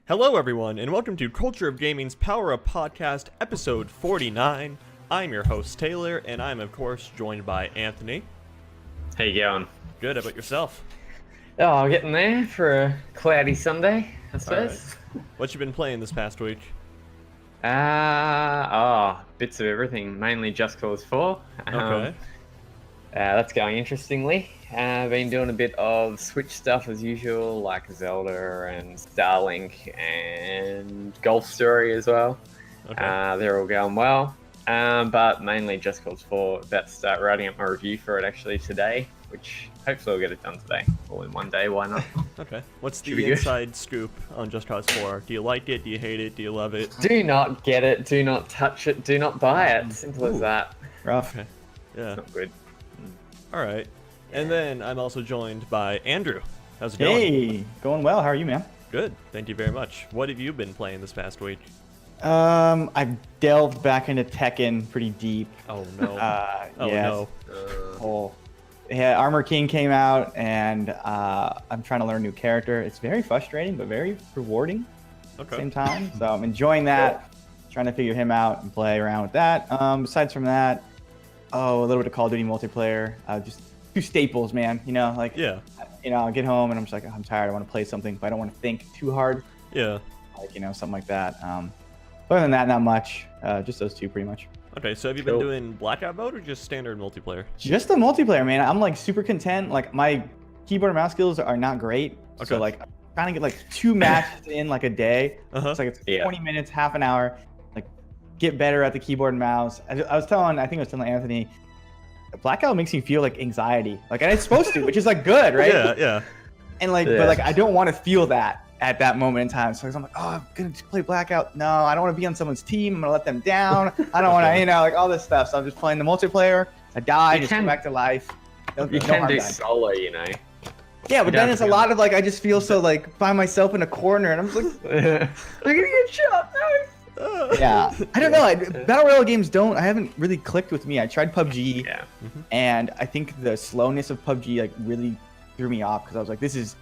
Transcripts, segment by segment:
Hello everyone, and welcome to Culture of Gaming's Power Up Podcast, episode 49. I'm your host, Taylor, and I'm of course joined by Anthony. How you going? Good, how about yourself? Oh, getting there for a cloudy Sunday, I suppose. Right. What you been playing this past week? Bits of everything, mainly Just Cause 4. Okay. That's going interestingly. I've been doing a bit of Switch stuff as usual, like Zelda and Starlink and Golf Story as well. Okay. They're all going well. But mainly Just Cause 4. About to start writing up my review for it actually today, which hopefully I'll get it done today. All in one day, why not? Okay. What's the inside scoop on Just Cause 4? Do you like it? Do you hate it? Do you love it? Do not get it. Do not touch it. Do not buy it. Simple as that. Rough. Okay. Yeah. It's not good. Alright. And then I'm also joined by Andrew. How's it going? Hey, going well. How are you, man? Good. Thank you very much. What have you been playing this past week? I've delved back into Tekken pretty deep. Oh no. No. Yeah, Armor King came out, and I'm trying to learn a new character. It's very frustrating, but very rewarding at the same time. So I'm enjoying that, trying to figure him out and play around with that. Besides from that, a little bit of Call of Duty multiplayer. Just two staples, man. You know, like I'll get home and I'm just like, I'm tired. I want to play something, but I don't want to think too hard. Yeah. Like something like that. Other than that, not much. Just those two, pretty much. Okay, so have you been doing blackout mode or just standard multiplayer? Just the multiplayer, man. I'm like super content. Like my keyboard and mouse skills are not great. Okay. So like I'm trying to get like 2 matches in like a day. It's like 20 minutes, half an hour. Like get better at the keyboard and mouse. I think I was telling Anthony, blackout makes me feel like anxiety. Like, and it's supposed to, which is like good, right? Yeah. And like, but like I don't want to feel that at that moment in time. So I'm like, I'm gonna play blackout. No, I don't want to be on someone's team. I'm gonna let them down. I don't want to, like all this stuff. So I'm just playing the multiplayer. I die, just come back to life. You can do solo, Yeah, but then it's a lot of like, I just feel so like by myself in a corner, and I'm just like, I'm gonna get shot. No. Yeah, I don't know. Battle Royale games I haven't really clicked with me. I tried PUBG, and I think the slowness of PUBG like really threw me off because I was like, this is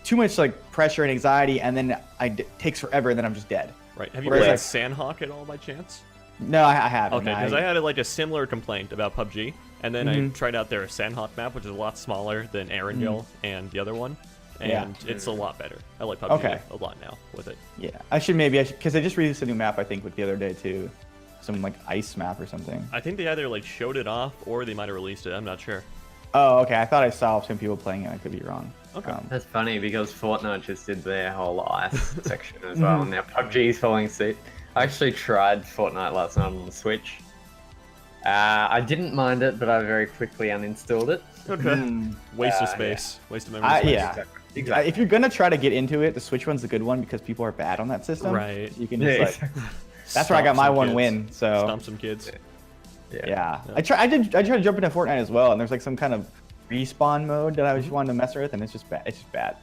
too much like pressure and anxiety, and then it takes forever, and then I'm just dead. Right. Have you played Sandhawk at all by chance? No, I haven't. Okay, because I had like a similar complaint about PUBG, and then I tried out their Sandhawk map, which is a lot smaller than Erangel and the other one, and it's a lot better. I like PUBG a lot now with it. Yeah, I should because they just released a new map I think with the other day too, some like ice map or something. I think they either like showed it off or they might have released it. I'm not sure. Oh, okay. I thought I saw some people playing it. I could be wrong. Okay. That's funny because Fortnite just did their whole ice section as well. Now PUBG's following suit. I actually tried Fortnite last night on the Switch. I didn't mind it, but I very quickly uninstalled it. Okay. Waste of space. Waste of memory space. Yeah. Exactly. If you're gonna try to get into it, the Switch one's a good one because people are bad on that system. Right. You can just that's where I got my one win. So stomp some kids. Yeah. I tried to jump into Fortnite as well, and there's like some kind of respawn mode that I just wanted to mess with, and it's just bad. It's just bad.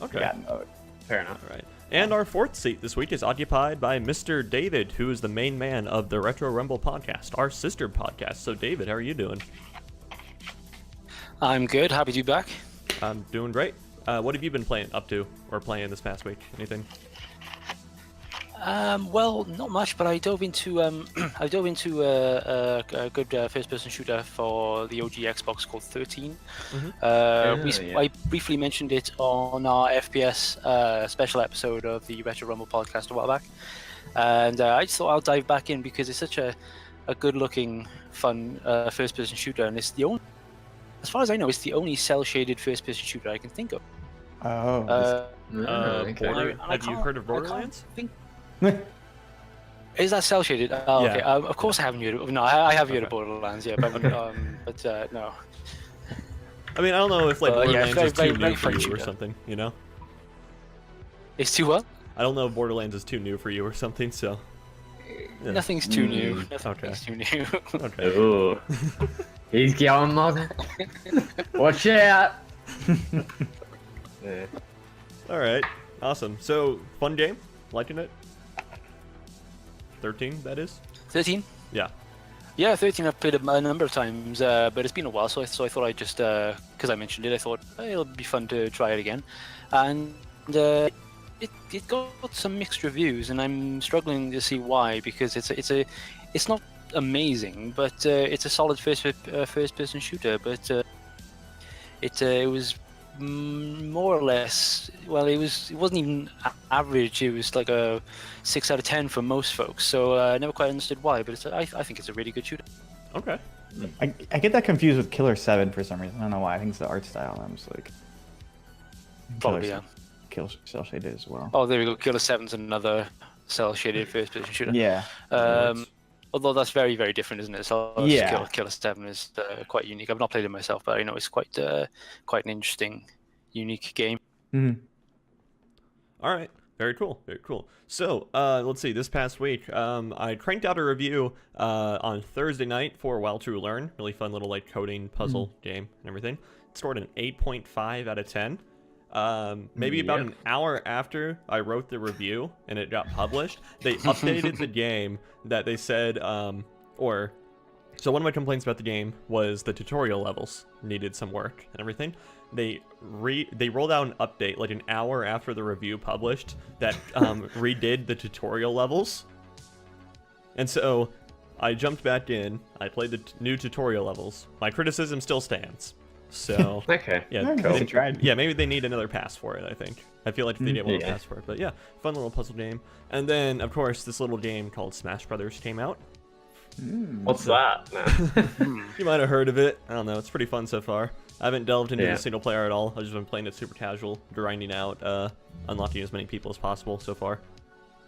Okay. Bad mode. Fair enough. All right. And our fourth seat this week is occupied by Mr. David, who is the main man of the Retro Rumble podcast, our sister podcast. So, David, how are you doing? I'm good. Happy to be back. I'm doing great. What have you been playing this past week? Anything? Well, not much, but I dove into a good first-person shooter for the OG Xbox called 13. I briefly mentioned it on our FPS special episode of the Retro Rumble podcast a while back, and I just thought I'll dive back in because it's such a good-looking, fun first-person shooter, and it's the only, as far as I know, it's the only cell-shaded first-person shooter I can think of. Have you heard of Borderlands? Is that cell shaded? Oh, okay. Of course I haven't heard of. No, I have heard of Borderlands, but no. I mean, I don't know if like Borderlands is too new for you or something, It's too what? I don't know if Borderlands is too new for you or something, so. Yeah. Nothing's too new. Nothing's too new. Okay. Ooh. He's going, mother. Watch out. All right. Awesome. So, fun game? Liking it? 13, that is? 13? Yeah. Yeah, 13 I've played a number of times, but it's been a while, so I thought I'd just, because I mentioned it, I thought it'll be fun to try it again. And it got some mixed reviews, and I'm struggling to see why, because it's not amazing, but it's a solid first person shooter, but it was more or less, well, it wasn't even average. It was like a 6 out of 10 for most folks. So I never quite understood why, but I think it's a really good shooter. Okay. I get that confused with Killer 7 for some reason. I don't know why. I think it's the art style. I'm just like Probably, yeah. Cell shaded as well. Oh, there we go. Killer 7's another cell shaded first person shooter. Yeah. Although that's very, very different, isn't it? So Yeah. Killer 7 is quite unique. I've not played it myself, but I know it's quite an interesting, unique game. Mm-hmm. All right. Very cool. Very cool. So, let's see. This past week, I cranked out a review on Thursday night for Well True Learn. Really fun little like coding puzzle game and everything. It scored an 8.5 out of 10. Maybe about an hour after I wrote the review and it got published, they updated the game that they said, so one of my complaints about the game was the tutorial levels needed some work and everything. They rolled out an update like an hour after the review published that redid the tutorial levels. And so I jumped back in, I played the new tutorial levels. My criticism still stands. So okay, yeah, cool. Tried. Yeah, maybe they need another pass for it. I think. I feel like they need one pass for it, but yeah, fun little puzzle game. And then, of course, this little game called Smash Brothers came out. What's that? You might have heard of it. I don't know. It's pretty fun so far. I haven't delved into the single player at all. I've just been playing it super casual, grinding out, unlocking as many people as possible so far.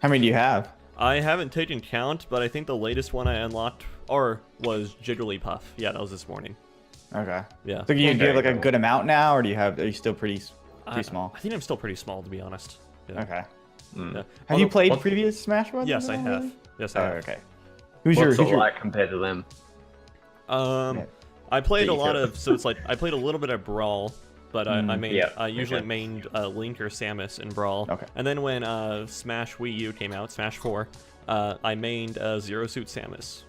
How many do you have? I haven't taken count, but I think the latest one I unlocked was Jigglypuff. Yeah, that was this morning. Okay. Yeah. So do you have like a good amount now, or are you still pretty small? I think I'm still pretty small, to be honest. Yeah. Okay. Yeah. Have you played previous Smash Bros? Yes, I have. Really? Yes, I have. Okay. What's it like compared to them? I played a lot of, so it's like I played a little bit of Brawl, but I usually mained Link or Samus in Brawl. Okay. And then when Smash Wii U came out, Smash 4, I mained Zero Suit Samus.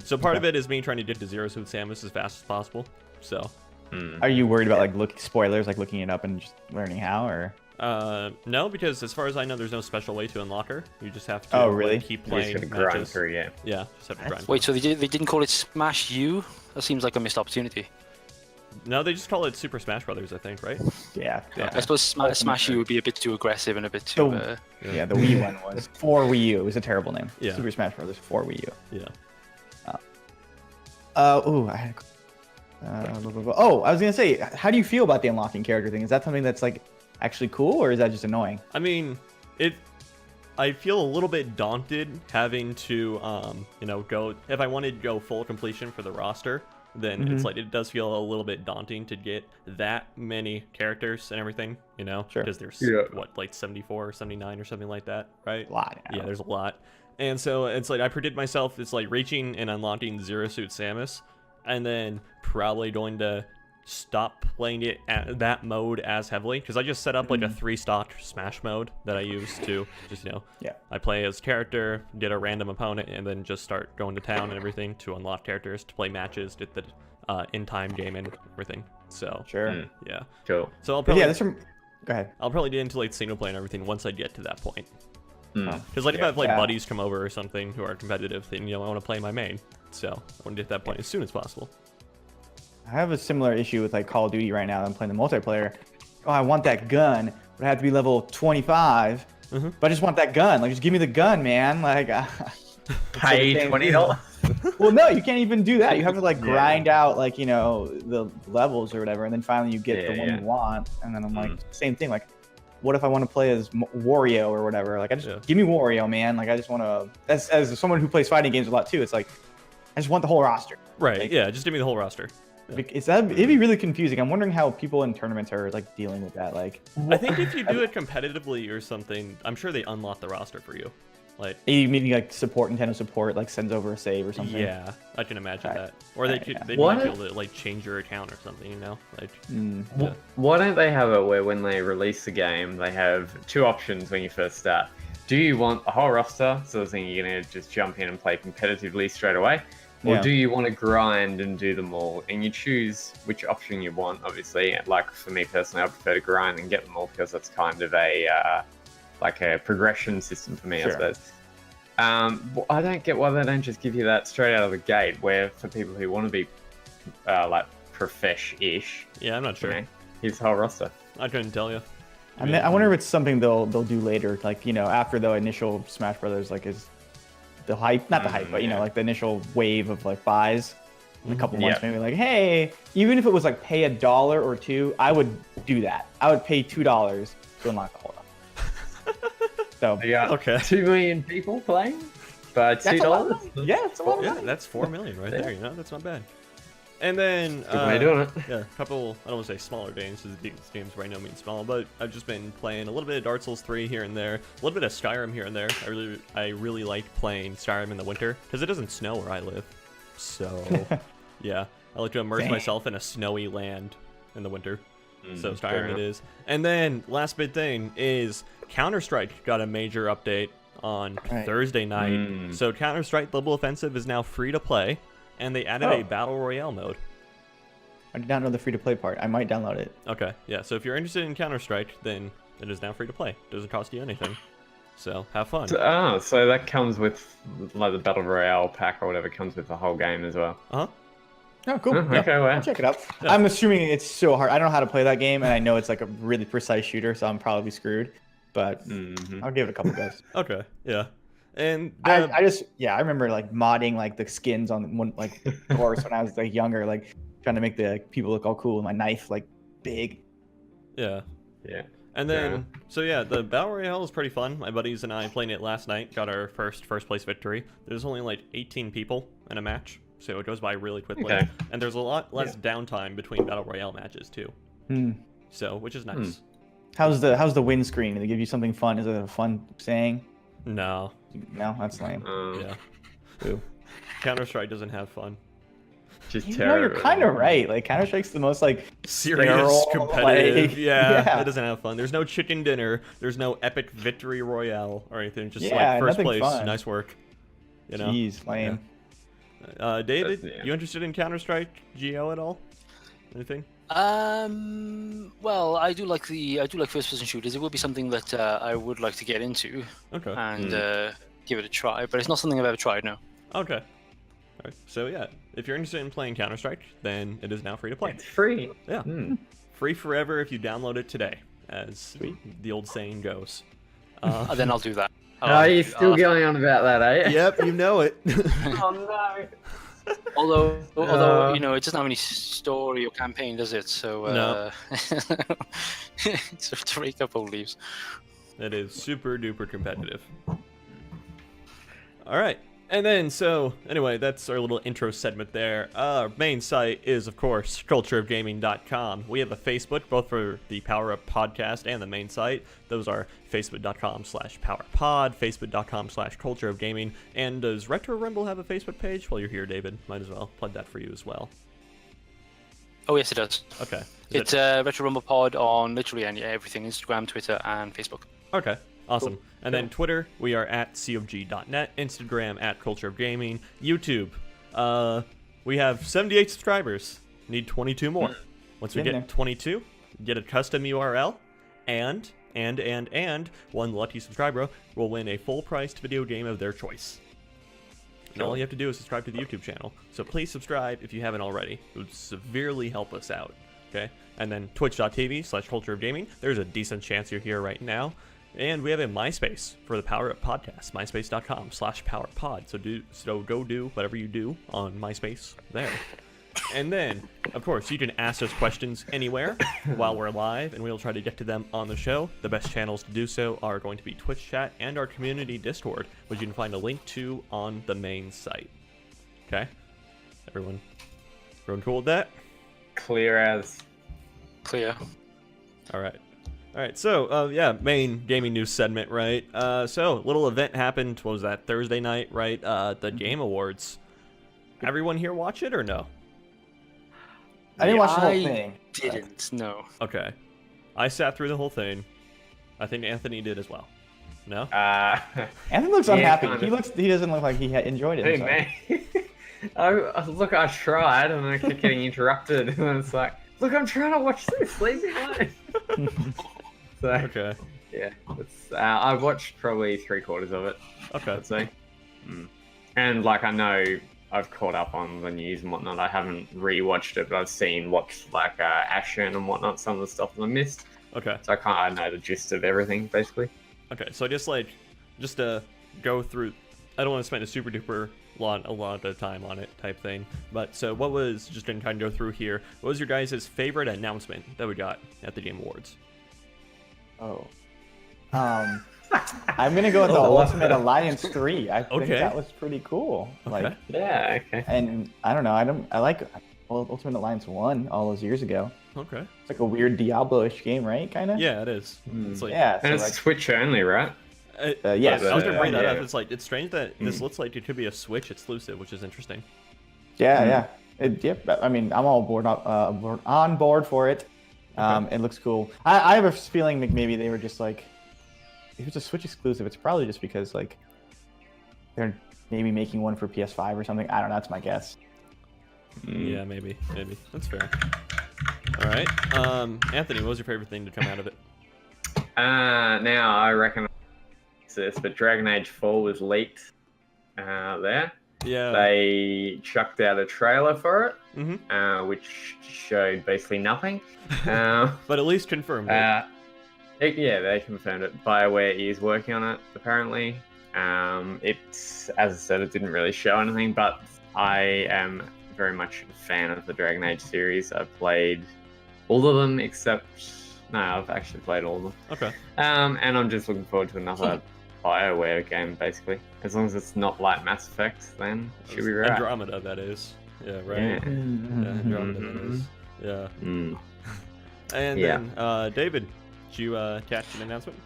So part of it is me trying to get to Zero Suit Samus as fast as possible. So. Are you worried about like spoilers, like looking it up and just learning how, or? No, because as far as I know, there's no special way to unlock her. You just have to really? keep playing you just gotta grind matches. through, yeah. Yeah, just have to grind. Wait, so they didn't call it Smash U? That seems like a missed opportunity. No, they just call it Super Smash Brothers, I think, right? Yeah. I suppose Smash U would be a bit too aggressive and a bit too... Yeah, the Wii one was for Wii U. It was a terrible name. Yeah. Super Smash Brothers for Wii U. Yeah. I had I was gonna say, how do you feel about the unlocking character thing? Is that something that's like actually cool, or is that just annoying? I mean, I feel a little bit daunted having to, go, if I wanted to go full completion for the roster, then it's like, it does feel a little bit daunting to get that many characters and everything, Sure. because there's, like 74 or 79 or something like that, right? A lot. Yeah, there's a lot. And so it's like, I predict myself, it's like reaching and unlocking Zero Suit Samus, and then probably going to stop playing it at that mode as heavily, because I just set up like a 3-stock Smash mode that I use to just, I play as character, get a random opponent, and then just start going to town and everything to unlock characters, to play matches, get the in-time game and everything. So, yeah. Cool. So I'll probably... Go ahead. I'll probably get into like single play and everything once I get to that point. Because like if I have like buddies come over or something who are competitive, then I want to play my main. So I want to get to that point as soon as possible. I have a similar issue with like Call of Duty right now. I'm playing the multiplayer. Oh, I want that gun, but I have to be level 25. But I just want that gun. Like, just give me the gun, man. Like, pay $20. Well, no, you can't even do that. You have to like grind out like the levels or whatever, and then finally you get the one you want. And then I'm like, same thing. Like, what if I want to play as Wario or whatever? Like, I just give me Wario, man. Like, I just want to. As someone who plays fighting games a lot too, it's like I just want the whole roster. Right. Like, yeah. Just give me the whole roster. Yeah. It'd be really confusing. I'm wondering how people in tournaments are like dealing with that. Like, I think if you do it competitively or something, I'm sure they unlock the roster for you. Like, you meaning like Nintendo support like sends over a save or something. Yeah, I can imagine that. Or they might be able to like change your account or something. Like, why don't they have it where when they release the game, they have 2 options when you first start? Do you want a whole roster, so the thing you're gonna just jump in and play competitively straight away? Or do you want to grind and do them all? And you choose which option you want, obviously. Like, for me personally, I prefer to grind and get them all because that's kind of a like a progression system for me, Sure. I suppose. Well, I don't get why they don't just give you that straight out of the gate. Where for people who want to be like profesh-ish, Yeah, I'm not sure. you know, here's the whole roster. I couldn't tell you. I wonder if it's something they'll do later, like after the initial Smash Brothers, like is the hype, not the hype, but like the initial wave of like buys in a couple months, maybe like, hey, even if it was like pay $1 or $2, I would do that. I would pay $2 to unlock the whole run. So Yeah, Okay. 2 million people playing for that's a lot of money. Yeah, it's a lot of Yeah, money. that's 4 million right there. That's not bad. And then Good way of doing it. yeah, a couple, I don't want to say smaller games, because these games by no means small, but I've just been playing a little bit of Dark Souls 3 here and there, a little bit of Skyrim here and there. I really like playing Skyrim in the winter, because it doesn't snow where I live. So, yeah, I like to immerse myself in a snowy land in the winter. So Skyrim it is. And then, last big thing is Counter-Strike got a major update on Thursday night. So Counter-Strike Global Offensive is now free to play. And they added a Battle Royale mode. I did not know the free-to-play part. I might download it. Okay, yeah, so if you're interested in Counter-Strike, then it is now free to play. Doesn't cost you anything. So, have fun. So that comes with, like, the Battle Royale pack or whatever comes with the whole game as well. Uh-huh. Oh, cool. Oh, Yeah, okay, well. I'll check it out. I'm assuming it's so hard. I don't know how to play that game, and I know it's like a really precise shooter, so I'm probably screwed. But I'll give it a couple goes. Okay, yeah. And I remember like modding like the skins on one like horse when I was like younger, like trying to make the people look all cool with my knife like big. yeah. Yeah. And then, so yeah, the Battle Royale is pretty fun. My buddies and I played it last night, got our first place victory. There's only like 18 people in a match, so it goes by really quickly. Okay. And there's a lot less downtime between Battle Royale matches too. So, which is nice. How's the win screen? Do they give you something fun? Is it a fun saying? No. No, that's lame. Yeah. Ooh. Counter-Strike doesn't have fun. Just You're terrible. kind of right. Like Counter-Strike's the most like Serious, sterile, competitive. like, yeah, it doesn't have fun. There's no chicken dinner. There's no epic victory royale or anything. Just like first nothing place. fun. Nice work. You know. Jeez, lame. Yeah. David, you interested in Counter-Strike GO at all? Anything? Well, I do like first-person shooters. It would be something that I would like to get into and give it a try. But it's not something I've ever tried. No. Okay. All right. So yeah, if you're interested in playing Counter-Strike, then it is now free to play. It's free. Yeah. Free forever if you download it today, as the old saying goes. Then I'll do that. Oh, you're still going on about that, eh? Yep, you know it. Oh no. Although it doesn't have any story or campaign, does it? So No. so to rake up old leaves. It is super duper competitive. All right. And then, so, anyway, that's our little intro segment there. Our main site is, of course, cultureofgaming.com. We have a Facebook, both for the Power Up podcast and the main site. Those are facebook.com/powerpod, facebook.com/cultureofgaming. And does Retro Rumble have a Facebook page? While you're here, David, might as well plug that for you as well. Oh, yes, it does. Okay. It's Retro Rumble Pod on literally everything: Instagram, Twitter, and Facebook. Okay. Awesome. And then Twitter, we are at cofg.net, Instagram at Culture of Gaming, YouTube. We have 78 subscribers. Need 22 more. Once we get 22, get a custom URL, and one lucky subscriber will win a full-priced video game of their choice. And all you have to do is subscribe to the YouTube channel. So please subscribe if you haven't already. It would severely help us out. Okay? And then twitch.tv/Culture of Gaming. There's a decent chance you're here right now. And we have a MySpace for the Power Up podcast, myspace.com/powerpod. So go do whatever you do on MySpace there. And then, of course, you can ask us questions anywhere while we're live, and we'll try to get to them on the show. The best channels to do so are going to be Twitch chat and our community Discord, which you can find a link to on the main site. Okay? Everyone cool with that? Clear as. Clear. All right. So, main gaming news segment, right? So, little event happened, what was that, Thursday night, right? The Game Awards. Everyone here watch it or no? I didn't watch the whole thing. Didn't, no. Okay. I sat through the whole thing. I think Anthony did as well. No? Anthony looks unhappy. kind of. He doesn't look like he enjoyed it. Hey, so. man. I tried, and I kept getting interrupted, and it's like, look, I'm trying to watch this. Leave me alone. So, Okay. Yeah, I've watched probably 3/4 of it. Okay. I'd say. And like I know I've caught up on the news and whatnot. I haven't rewatched it, but I've seen what's like Ashen and whatnot, some of the stuff that I missed. Okay. So I know the gist of everything basically. Okay, so just to go through, I don't want to spend a super duper a lot of time on it type thing, but so what was, just gonna kind of go through here, what was your guys' favorite announcement that we got at the Game Awards? Oh. I'm gonna go with the Ultimate Alliance 3. I think that was pretty cool. Like, yeah, okay. And I don't know, I like Ultimate Alliance 1 all those years ago. Okay. It's like a weird Diablo-ish game, right? Kind of. Yeah, it is. It's like, yeah, so and it's like, Switch only, right? Yes. I was gonna bring that up. Yeah. It's strange that this looks like it could be a Switch exclusive, which is interesting. Yeah. Yep. I mean, I'm all on board for it. It looks cool. I have a feeling like maybe they were just like, if it's a Switch exclusive, it's probably just because like they're maybe making one for PS5 or something. I don't know. That's my guess. Yeah, maybe. That's fair. All right. Anthony, what was your favorite thing to come out of it? Now I reckon this, but Dragon Age 4 was leaked there. Yeah. They chucked out a trailer for Mm-hmm. which showed basically nothing. But at least confirmed it. Yeah, they confirmed it. BioWare is working on it, apparently. It's, as I said, it didn't really show anything, but I am very much a fan of the Dragon Age series. I've played all of them except... No, I've actually played all of them. Okay. And I'm just looking forward to another BioWare game, basically. As long as it's not like Mass Effect, then should be right. Andromeda, that is. Yeah, right? Yeah. Yeah, Andromeda, that is. Yeah. And then, David, did you catch an announcement?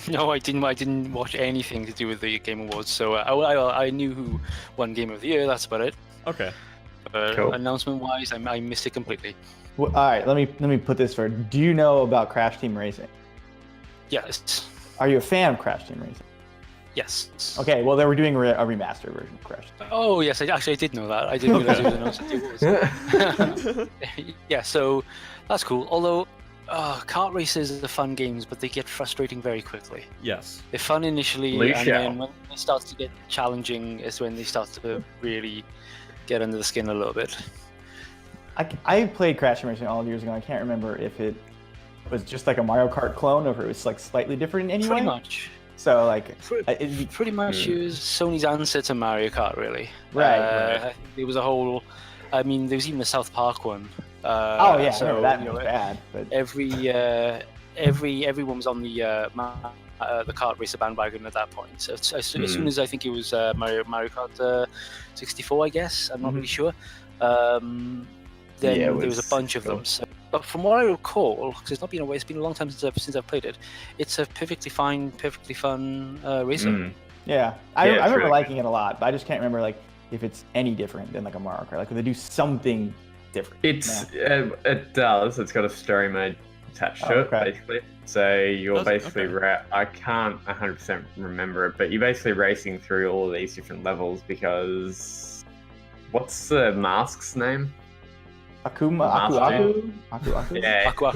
No, I didn't watch anything to do with the Game Awards, so I knew who won Game of the Year. That's about it. Okay. Cool. Announcement-wise, I missed it completely. Well, all right, let me put this for. Do you know about Crash Team Racing? Yes. Are you a fan of Crash Team Racing? Yes. Okay, well they were doing a remaster version of Crash. Oh yes, I did know that. I didn't realize it was announced that it was. Yeah, so that's cool. Although kart races are fun games, but they get frustrating very quickly. Yes. They're fun initially, and then when it starts to get challenging is when they start to really get under the skin a little bit. I played Crash Team Racing all years ago. I can't remember if it was just like a Mario Kart clone or if it was like slightly different anyway. Pretty much. So like, pretty much use Sony's answer to Mario Kart, really. Right. There was a whole. I mean, there was even the South Park one. Oh yeah, so, that was bad. But everyone was on the kart racer bandwagon at that point. So as soon as I think it was Mario Kart 64, I guess. I'm not really sure. Then there was a bunch of them. So, but from what I recall, because it's been a long time since I've played it. It's a perfectly fun racer. Yeah, I remember liking it a lot, but I just can't remember like if it's any different than like a Mario Kart. Like, could they do something different? It does. It's got a story mode attached to it, basically. So you're basically I can't 100% remember it, but you're basically racing through all of these different levels because what's the mask's name? Aku. Yeah, Aku.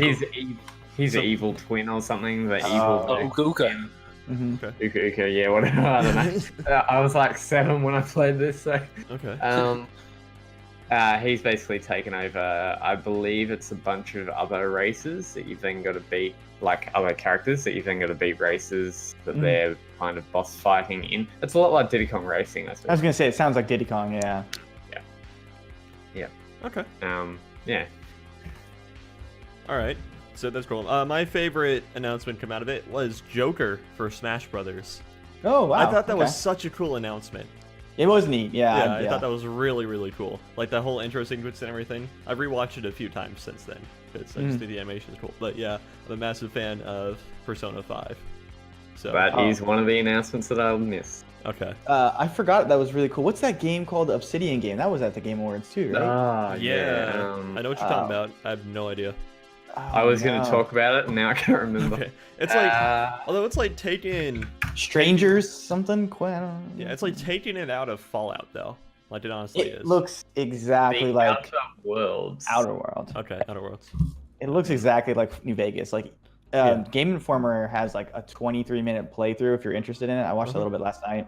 he's an evil twin or something. The evil. Uka. Uka, yeah, whatever. I don't know. I was like 7 when I played this, so. Okay. He's basically taken over. I believe it's a bunch of other races that you've then got to beat, like other characters that you've then got to beat races that they're kind of boss fighting in. It's a lot like Diddy Kong Racing, I suppose. I was gonna say it sounds like Diddy Kong, yeah. Okay. Yeah. All right. So that's cool. My favorite announcement come out of it was Joker for Smash Brothers. Oh wow! I thought that was such a cool announcement. It was neat, yeah. I thought that was really, really cool. Like that whole intro sequence and everything. I've rewatched it a few times since then because I just think the animation is cool. But yeah, I'm a massive fan of Persona 5. So that is one of the announcements that I'll miss. Okay. I forgot that was really cool. What's that game called? The Obsidian game. That was at the Game Awards too, right? Yeah. I know what you're talking about. I have no idea. I was going to talk about it, and now I can't remember. Okay. It's like, although it's like taking Strangers something. Yeah, it's like taking it out of Fallout though. Like it honestly is. It looks exactly like Outer Worlds. Outer World. Okay, Outer Worlds. It looks exactly like New Vegas. Like Game Informer has like a 23-minute playthrough if you're interested in it. I watched a little bit last night.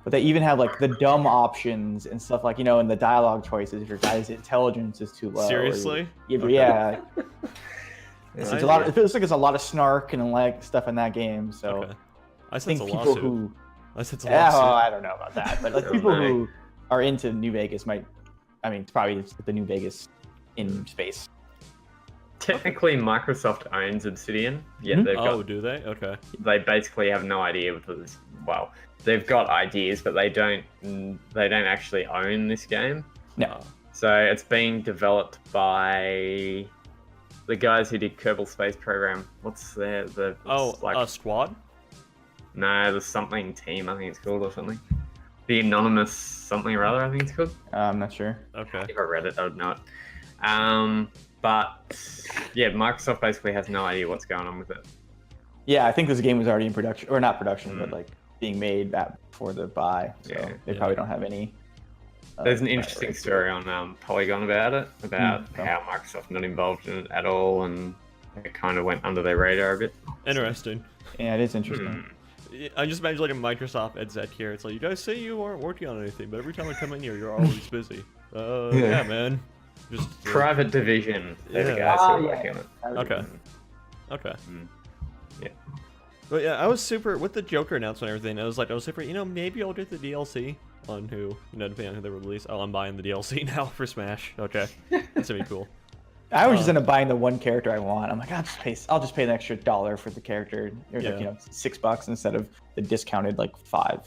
But they even have like the dumb options and stuff like, and the dialogue choices if your guy's intelligence is too low. Seriously? Yeah. It's a lot. It feels like it's a lot of snark and like stuff in that game. So I think sense a people lawsuit. who I sense a well, lawsuit. I don't know about that, but like people who are into New Vegas might. I mean, it's probably the New Vegas in space. Technically, Microsoft owns Obsidian. Yeah, they've got. Oh, do they? Okay. They basically have no idea because, well, they've got ideas, but they don't actually own this game. No. So it's being developed by the guys who did Kerbal Space Program. What's the Squad? No, the something team, I think it's called, or something. The Anonymous something or other, I think it's called. I'm not sure. Okay. If I read it, I would know it. But yeah, Microsoft basically has no idea what's going on with it. Yeah, I think this game was already in production, or not production, but like being made before the buy. So they probably don't have any. There's an interesting story on Polygon about it, about how Microsoft not involved in it at all, and it kind of went under their radar a bit. Interesting. Yeah, it is interesting. I just imagine like a Microsoft exec here. It's like, you guys say you aren't working on anything, but every time I come in here, you're always busy. Yeah, man. Just private division. They're the guys who are working on it. Okay. Yeah. But yeah, I was super with the Joker announcement and everything. I was super. Maybe I'll get the DLC on who, depending on who they release. Oh, I'm buying the DLC now for Smash. Okay, that's gonna be cool. I was just end up buying the one character I want. I'm like, I'll just pay an extra $1 for the character, or like, $6 instead of the discounted like $5.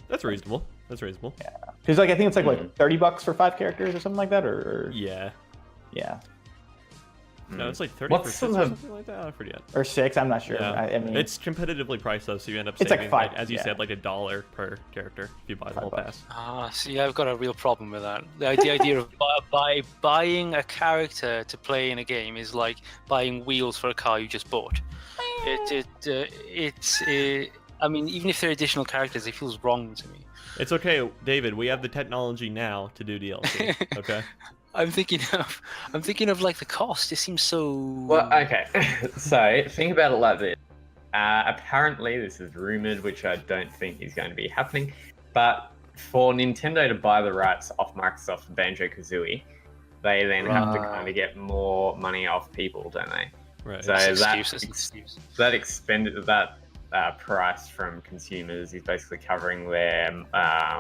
That's reasonable. Yeah, because like I think it's like what $30 for 5 characters or something like that, or yeah. No, it's like 30% or something like that. I forget. Or 6, I'm not sure. Yeah. I mean, it's competitively priced though, so you end up it's saving, like $5, as you said, like $1 per character if you buy the whole pass. See, I've got a real problem with that. The idea of buying a character to play in a game is like buying wheels for a car you just bought. I mean, even if they're additional characters, it feels wrong to me. It's okay, David. We have the technology now to do DLC. Okay. I'm thinking of like the cost. It seems so. Well, okay. So think about it like this. Apparently, this is rumored, which I don't think is going to be happening. But for Nintendo to buy the rights off Microsoft for Banjo-Kazooie, they then have to kind of get more money off people, don't they? Right. So that price from consumers is basically covering their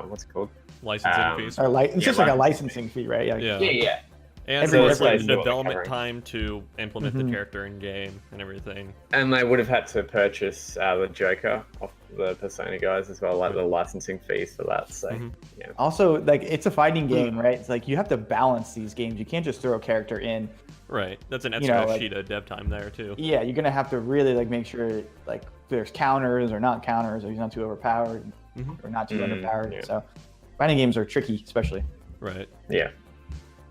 what's it called? Licensing fees. It's just like a licensing fee, right? Yeah. And so it's like the development time to implement the character in game and everything. And they would have had to purchase the Joker off the Persona guys as well, like the licensing fees for that. So yeah. Also, like it's a fighting game, right? It's like you have to balance these games. You can't just throw a character in. Right. That's an extra sheet of dev time there too. Yeah, you're gonna have to really like make sure like there's counters or not counters, or he's not too overpowered or not too underpowered. Yeah. So fighting games are tricky, especially. Right. Yeah.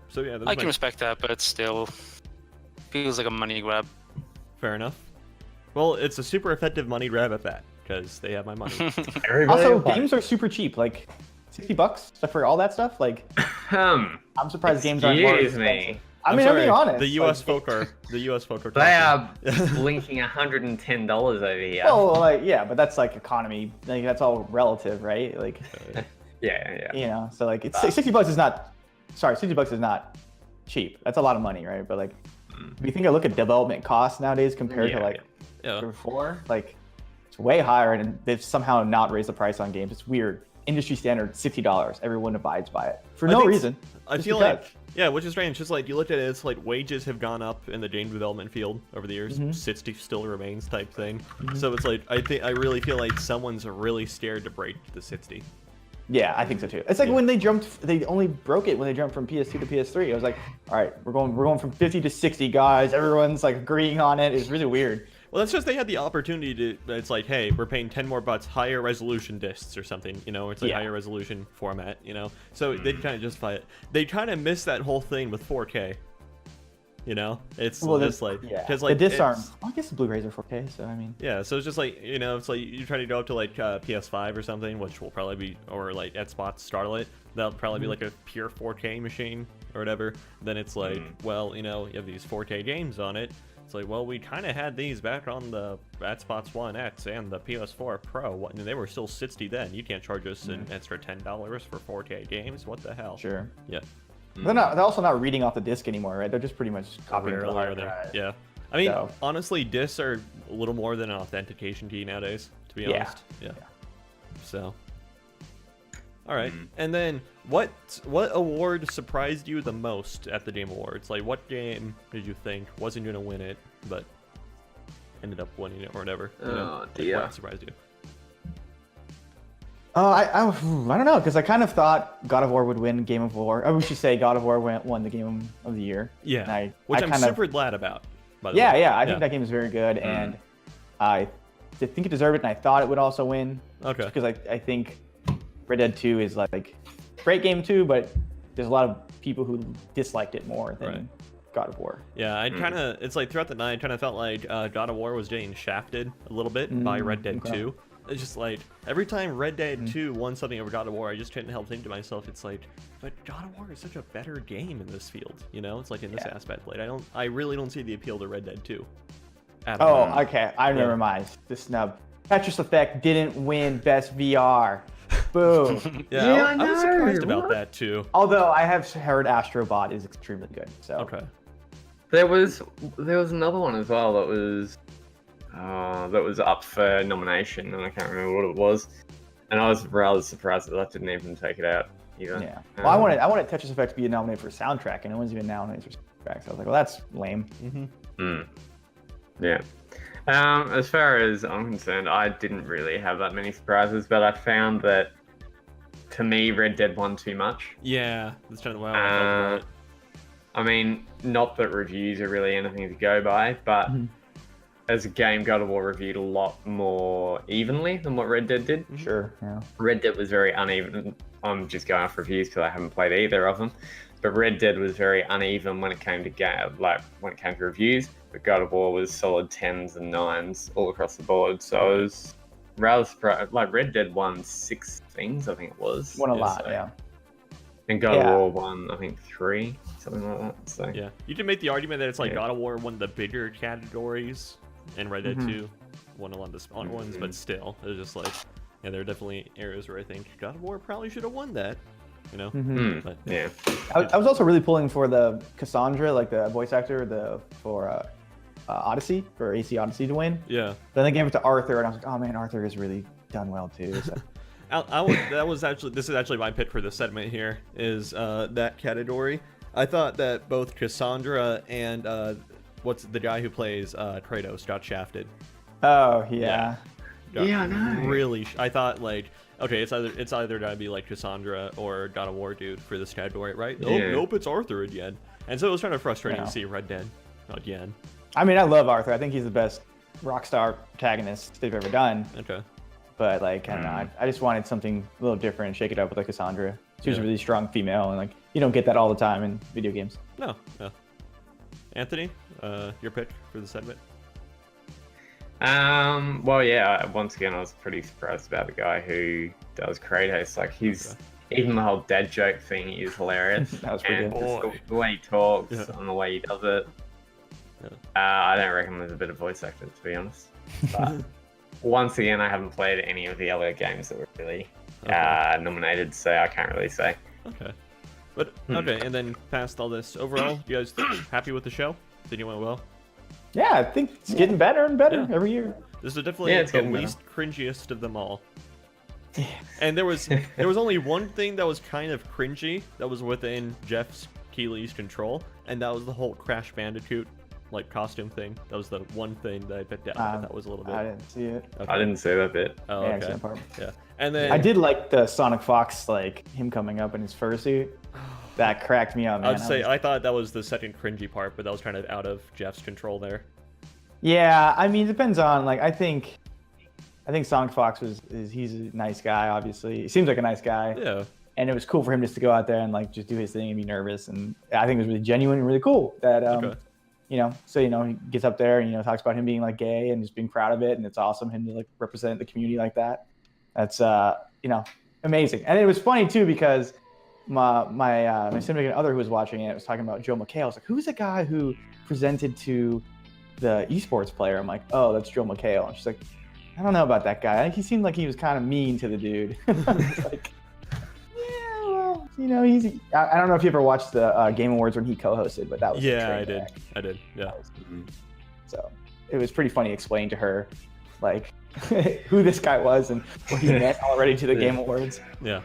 So yeah, I can respect that, but it still feels like a money grab. Fair enough. Well, it's a super effective money grab at that, because they have my money. Also, games are super cheap, like $60 for all that stuff. Like, I'm surprised games aren't more expensive. I'm being honest. The U.S. folk are They are blinking $110 over here. Well, yeah, but that's like economy. Like that's all relative, right? Like, yeah. So like, it's $60 is not. Sorry, $60 is not cheap. That's a lot of money, right? But like, if you think I look at development costs nowadays compared to like before, like it's way higher, and they've somehow not raised the price on games. It's weird. Industry standard $60. Everyone abides by it for no reason. I feel like which is strange. Just like you looked at it, it's like wages have gone up in the game development field over the years. 60 still remains type thing. So it's like I really feel like someone's really scared to break the 60. Yeah, I think so too. It's like when they only broke it when they jumped from PS2 to PS3. I was like, all right, we're going from 50 to 60, guys. Everyone's like agreeing on it. It's really weird. Well, that's just they had the opportunity to. It's like, hey, we're paying 10 more bucks, higher resolution discs or something. It's like higher resolution format. So they kind of justify it. They kind of miss that whole thing with 4K. It's just like because like the discs aren't. I guess the Blu-rays are 4K, so I mean. Yeah, so it's just like it's like you try to go up to like PS5 or something, which will probably be, or like at spots Starlight, that'll probably be like a pure 4K machine or whatever. Then it's like, well, you have these 4K games on it. It's like, well, we kind of had these back on the Xbox One X and the PS4 Pro, and they were still 60 then. You can't charge us an extra $10 for 4K games. What the hell? Sure. Yeah. They're also not reading off the disc anymore, right? They're just pretty much copying the Rarely hard are they. drive. Yeah. I mean, So- honestly, discs are a little more than an authentication key nowadays, to be honest. Yeah. So. All right. And then what award surprised you the most at the Game Awards? Like, what game did you think wasn't going to win it, but ended up winning it or whatever? You know? Oh, Like, dear. what surprised you? I don't know, because I kind of thought God of War would win Game of War. I should say God of War won the Game of the Year. Yeah. And Which I I'm kind of- super glad about, by the way. Yeah, I think that game is very good, and I think it deserved it, and I thought it would also win. Okay. Because I think Red Dead 2 is like great game too, but there's a lot of people who disliked it more than God of War. Yeah, I kind of, it's like throughout the night, I kind of felt like God of War was getting shafted a little bit by Red Dead 2. It's just like, every time Red Dead 2 won something over God of War, I just couldn't help think to myself, it's like, but God of War is such a better game in this field, you know? It's like in this aspect. Like, I really don't see the appeal to Red Dead 2. At all. Oh, okay. I remember mine. The snub. Tetris Effect didn't win Best VR. Boom. Yeah, I was surprised about that too. Although I have heard Astro Bot is extremely good. So Okay. There was another one as well that was up for nomination, and I can't remember what it was. And I was rather surprised that that didn't even take it out either. Yeah. Well, I wanted Tetris Effect to be nominated for soundtrack, and no one's even nominated for soundtrack. So I was like, well, that's lame. Yeah. As far as I'm concerned, I didn't really have that many surprises, but I found that, to me, Red Dead won too much. Yeah, that's kind of the way I felt about it. I mean, not that reviews are really anything to go by, but as a game, God of War reviewed a lot more evenly than what Red Dead did. Sure. Yeah. Red Dead was very uneven. I'm just going off reviews because I haven't played either of them. But Red Dead was very uneven when it came to when it came to reviews. But God of War was solid 10s and 9s all across the board. So I was rather surprised. Like, Red Dead won 6 things, I think it was. Won a lot, yeah. And God of War won, I think, 3, something like that. So Yeah, you can make the argument that it's like God of War won the bigger categories, and Red Dead 2 won a lot of the smaller ones, but still, it was just like, yeah, there are definitely areas where I think God of War probably should have won that, you know? But, yeah. I was also really pulling for the Cassandra, like the voice actor, for Odyssey, for AC Odyssey to win. Yeah. Then they gave it to Arthur, and I was like, oh man, Arthur has really done well too. So. This is actually my pick for the segment here, is that category. I thought that both Cassandra and what's the guy who plays Kratos got shafted. Oh yeah. Yeah, I know. Really, I thought like, okay, it's either gotta be like Cassandra or God of War dude for this category, right? Nope, it's Arthur again. And so it was kind of frustrating to see Red Dead again. I mean, I love Arthur. I think he's the best Rockstar protagonist they've ever done. Okay. But like, I don't know. I just wanted something a little different and shake it up with like Cassandra. She was a really strong female, and like you don't get that all the time in video games. No. Anthony, your pick for the segment? Well, yeah. Once again, I was pretty surprised about the guy who does Kratos. Like, even the whole dad joke thing is hilarious. That was pretty and good. just the way he talks and the way he does it. I don't reckon there's a bit of voice actor, to be honest. But once again, I haven't played any of the other games that were really nominated, so I can't really say. Okay. But okay, and then past all this, overall, you guys happy with the show? Think it went well? Yeah, I think it's getting better and better every year. This is definitely the least cringiest of them all. And there was only one thing that was kind of cringy that was within Jeff Keighley's control, and that was the whole Crash Bandicoot like costume thing. That was the one thing that I picked out. That was a little bit. I didn't see it. I didn't see that bit. Oh, Yeah, I okay. see that part. Yeah, and then I did like the Sonic Fox, like him coming up in his fursuit. That cracked me up, man. I'd say I thought that was the second cringy part, but that was kind of out of Jeff's control there. Yeah, I mean, it depends on like I think Sonic Fox he's a nice guy. Obviously, he seems like a nice guy. Yeah. And it was cool for him just to go out there and like just do his thing and be nervous. And I think it was really genuine and really cool that he gets up there and talks about him being like gay and just being proud of it, and it's awesome him to like represent the community like that. That's amazing. And it was funny too because my significant other who was watching it was talking about Joe McHale. I was like, who's the guy who presented to the esports player. I'm like, oh, that's Joel McHale. And she's like, I don't know about that guy. I think he seemed like he was kind of mean to the dude. It's like, yeah, well, you know, I don't know if you ever watched the Game Awards when he co-hosted, but that was yeah, I did. Yeah. So it was pretty funny explaining to her, like, who this guy was and what he meant already to the Game Awards. Yeah.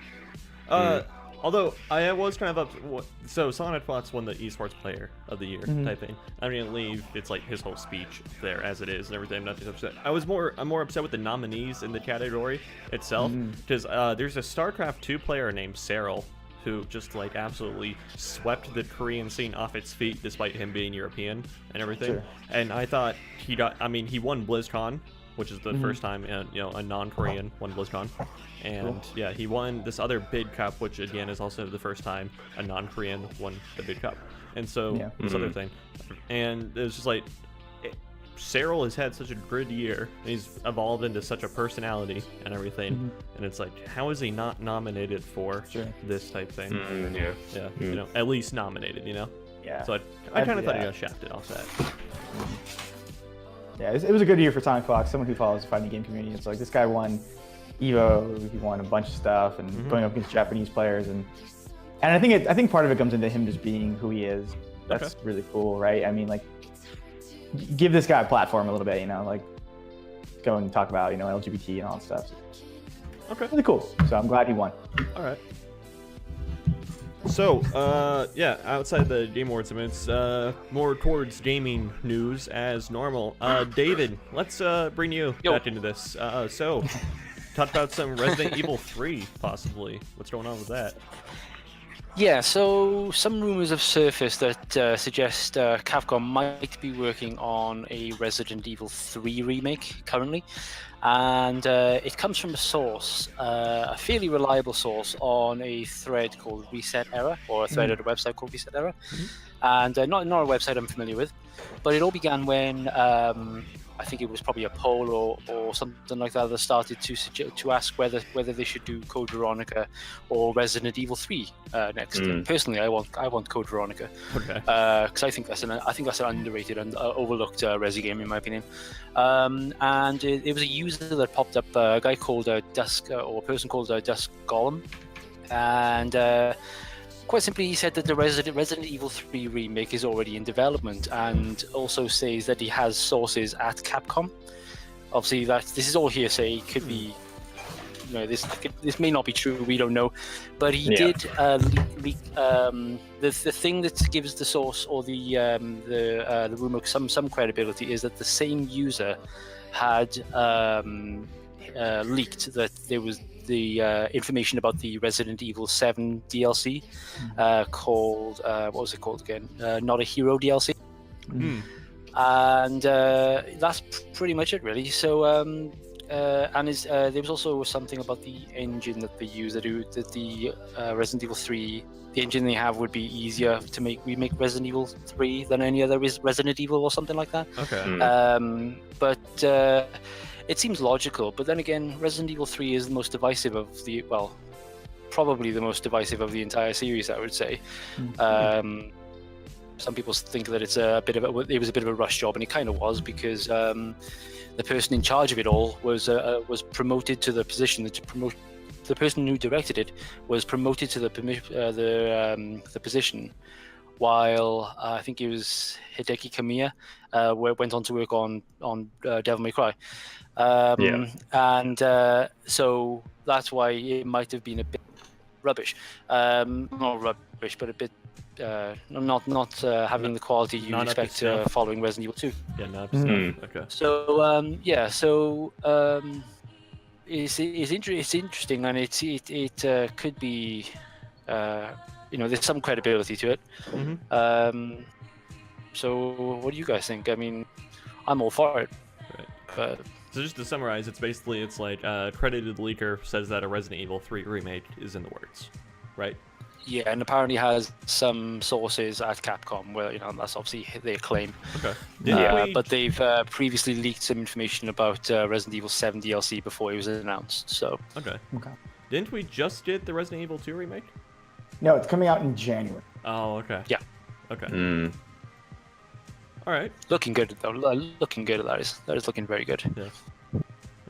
Although I was kind of up. So Sonnet Fox won the esports player of the year type thing. I mean, leave it's like his whole speech there as it is and everything. I'm not too upset. I'm more upset with the nominees in the category itself because there's a StarCraft 2 player named Cyril who just like absolutely swept the Korean scene off its feet despite him being European and everything. Sure. And I thought he won BlizzCon, which is the first time a non-Korean won BlizzCon. And yeah, he won this other bid cup, which again is also the first time a non-Korean won the bid cup. And so this other thing, and it was just like Cyril has had such a good year, and he's evolved into such a personality and everything. And it's like, how is he not nominated for this type thing? Yeah, you know, at least nominated, you know. Yeah. So I kind of thought he got shafted off that. Yeah, it was a good year for Sonic Fox. Someone who follows the fighting game community. It's like this guy won Evo, he won a bunch of stuff, and going up against Japanese players, and I think part of it comes into him just being who he is. That's really cool, right? I mean, like, give this guy a platform a little bit, you know, like go and talk about, you know, LGBT and all that stuff. Okay, really cool. So I'm glad he won. All right. So, yeah, outside the Game Awards events, more towards gaming news as normal. David, let's bring you back into this. So, talk about some Resident Evil 3, possibly. What's going on with that? Yeah, so some rumors have surfaced that suggest Capcom might be working on a Resident Evil 3 remake currently. And it comes from a source, a fairly reliable source on a thread called Reset Error, or a thread at a website called Reset Error. And not a website I'm familiar with, but it all began when I think it was probably a poll or something like that started to ask whether they should do Code Veronica or Resident Evil 3 next. Personally, I want Code Veronica because I think that's an underrated and overlooked RESI game in my opinion. And it was a user that popped up, a guy called Dusk or a person called Dusk Golem, and quite simply, he said that the Resident Evil 3 remake is already in development, and also says that he has sources at Capcom. Obviously, this is all hearsay. It could be, you know, this may not be true. We don't know, but he did leak the thing that gives the source or the rumor some credibility is that the same user had leaked that there was the information about the Resident Evil 7 DLC called what was it called again? Not a Hero DLC. And that's pretty much it, really. So and there was also something about the engine that they use. That the Resident Evil 3, the engine they have would be easier to remake Resident Evil 3 than any other Resident Evil or something like that. Okay. But it seems logical, but then again, Resident Evil 3 is the most divisive of probably the most divisive of the entire series, I would say. Some people think that it was a bit of a rush job, and it kind of was, because the person in charge of it all was promoted to the position. The person who directed it was promoted to the position, while I think it was Hideki Kamiya went on to work on Devil May Cry. And so that's why it might have been a bit rubbish. Not rubbish, but a bit not having the quality you expect following Resident Evil 2. Yeah, not okay. So it's interesting, and it could be you know, there's some credibility to it. So what do you guys think? I mean, I'm all for it. Right. But so just to summarize, it's like credited leaker says that a Resident Evil 3 remake is in the works, right? Yeah, and apparently has some sources at Capcom where, you know, that's obviously their claim. Okay. But they've previously leaked some information about Resident Evil 7 DLC before it was announced. So. Okay. Didn't we just get the Resident Evil 2 remake? No, it's coming out in January. Oh, okay. Yeah. Okay. All right. Looking good though. Looking good. That is looking very good. Yeah.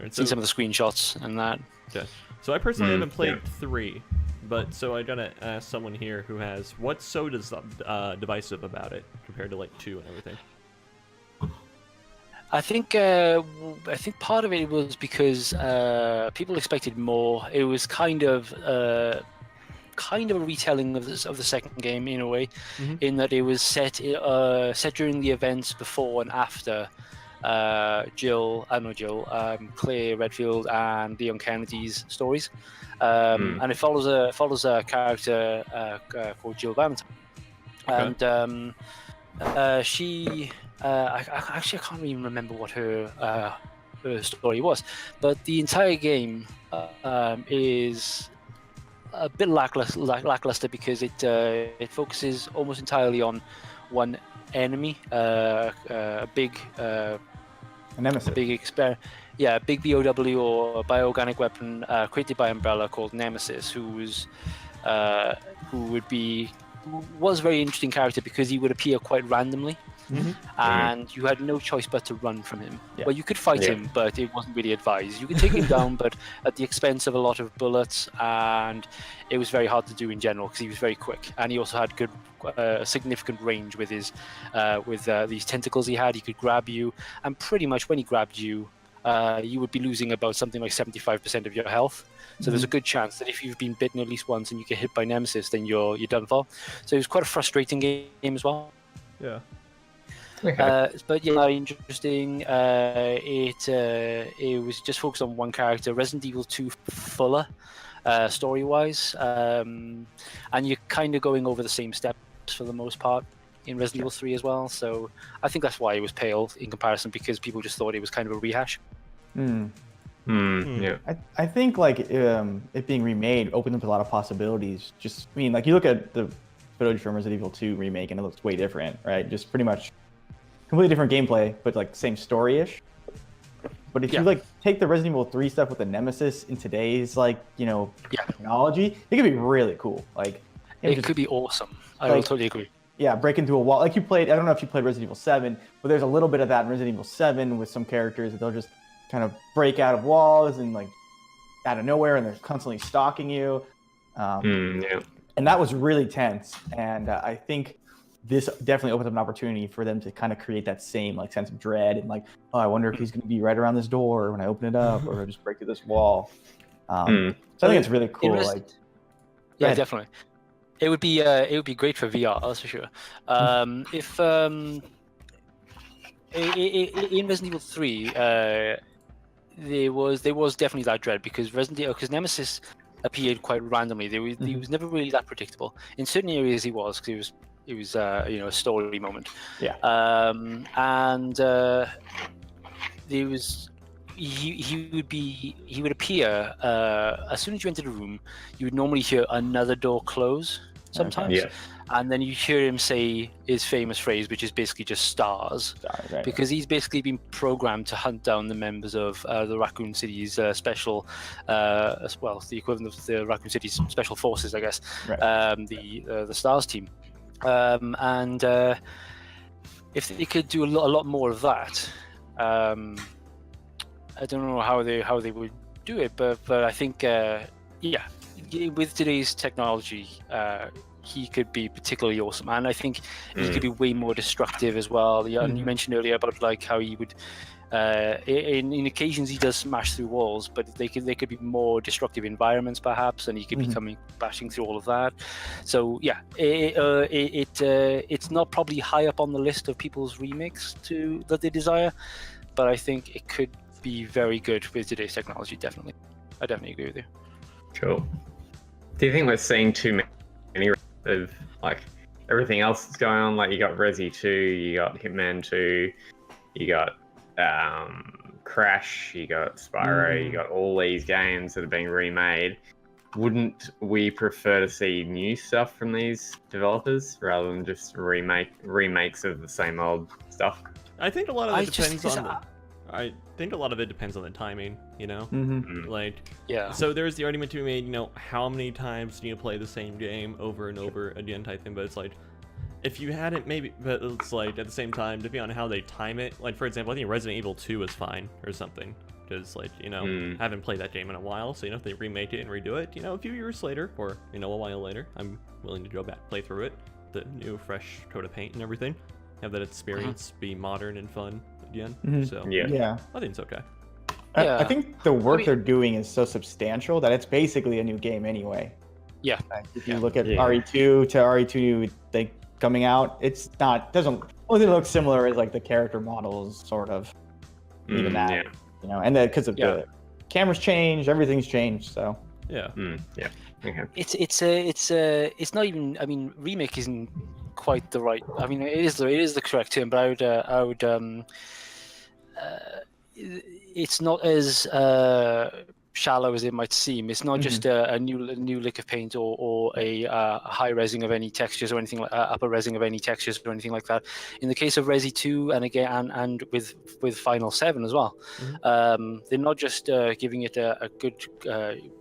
Right, Seen some of the screenshots and that. Okay. So I personally haven't played yeah. 3, but so I gotta ask someone here who has what's so divisive about it compared to like 2 and everything. I think part of it was because people expected more. It was kind of a retelling of the second game in a way, in that it was set during the events before and after Claire Redfield and Leon Kennedy's stories, and it follows a character called Jill Valentine, and she. I can't even remember what her story was, but the entire game is a bit lackluster because it focuses almost entirely on one enemy, a big nemesis. big BOW or bioorganic weapon created by Umbrella called Nemesis, who was a very interesting character because he would appear quite randomly. And you had no choice but to run from him. Yeah. Well, you could fight him, but it wasn't really advised. You could take him down, but at the expense of a lot of bullets, and it was very hard to do in general because he was very quick, and he also had good, significant range with his these tentacles he had. He could grab you, and pretty much when he grabbed you, you would be losing about something like 75% of your health. So there's a good chance that if you've been bitten at least once and you get hit by Nemesis, then you're done for. So it was quite a frustrating game as well. Yeah. Okay. But yeah, interesting. It was just focused on one character. Resident Evil 2 fuller, story-wise, and you're kind of going over the same steps for the most part in Resident Evil 3 as well. So I think that's why it was pale in comparison, because people just thought it was kind of a rehash. Yeah. I think like it being remade opened up a lot of possibilities. Just I mean, like you look at the footage from Resident Evil 2 remake and it looks way different, right? Just pretty much completely different gameplay, but like same story-ish. But if you like take the Resident Evil 3 stuff with the Nemesis in today's technology, it could be really cool. Like it could be awesome. I totally agree. Yeah, break into a wall. Like you played, I don't know if you played Resident Evil 7, but there's a little bit of that in Resident Evil 7 with some characters that they'll just kind of break out of walls and like out of nowhere, and they're constantly stalking you. And that was really tense. And I think this definitely opens up an opportunity for them to kind of create that same like sense of dread and like, oh, I wonder if he's going to be right around this door when I open it up, or just break through this wall. So I think it's really cool. Yeah, definitely. It would be great for VR, that's for sure. If in Resident Evil 3, there was definitely that dread because Nemesis appeared quite randomly. He was never really that predictable. In certain areas, he was because it was a story moment. Yeah. And there was. He would appear as soon as you entered a room. You would normally hear another door close sometimes, and then you hear him say his famous phrase, which is basically just stars, right, because he's basically been programmed to hunt down the members of the Raccoon City's special, as well, the equivalent of the Raccoon City's special forces, I guess, the Stars team, and if they could do a lot more of that. I don't know how they would do it, but I think with today's technology, he could be particularly awesome, and I think he could be way more destructive as well. You mentioned earlier about like how he would, in occasions he does smash through walls, but they could be more destructive environments perhaps, and he could be bashing through all of that. So yeah, it's not probably high up on the list of people's remakes that they desire, but I think it could be very good with today's technology. Definitely, I definitely agree with you. Cool. Do you think we're seeing too many of like everything else that's going on? Like you got Resi 2, you got Hitman 2, you got Crash, you got Spyro, you got all these games that are being remade. Wouldn't we prefer to see new stuff from these developers rather than just remakes of the same old stuff? I think a lot of it depends on. I think a lot of it depends on the timing, like, so there's the argument to be made, how many times do you play the same game over and over again type thing, but it's like, if you hadn't maybe, but it's like at the same time, depending on how they time it, like for example, I think Resident Evil 2 is fine or something, because like, you know, haven't played that game in a while, so you know, if they remake it and redo it, you know, a few years later, or you know, a while later, I'm willing to go back, play through it, the new fresh coat of paint and everything, have that experience be modern and fun again. So yeah, I think it's okay. I think the work they're doing is so substantial that it's basically a new game anyway. Yeah. If you look at RE2 to RE2, like coming out, it's not doesn't look similar as like the character models sort of. Even that, you know, and then because of the cameras changed, everything's changed. So Okay. It's not even. I mean, remake isn't quite the right. I mean, it is the correct term, but I would it's not as shallow as it might seem. It's not just a new lick of paint or a high resing of any textures or anything like upper resing of any textures or anything like that. In the case of Resi 2 and again and with Final 7 as well, they're not just giving it a good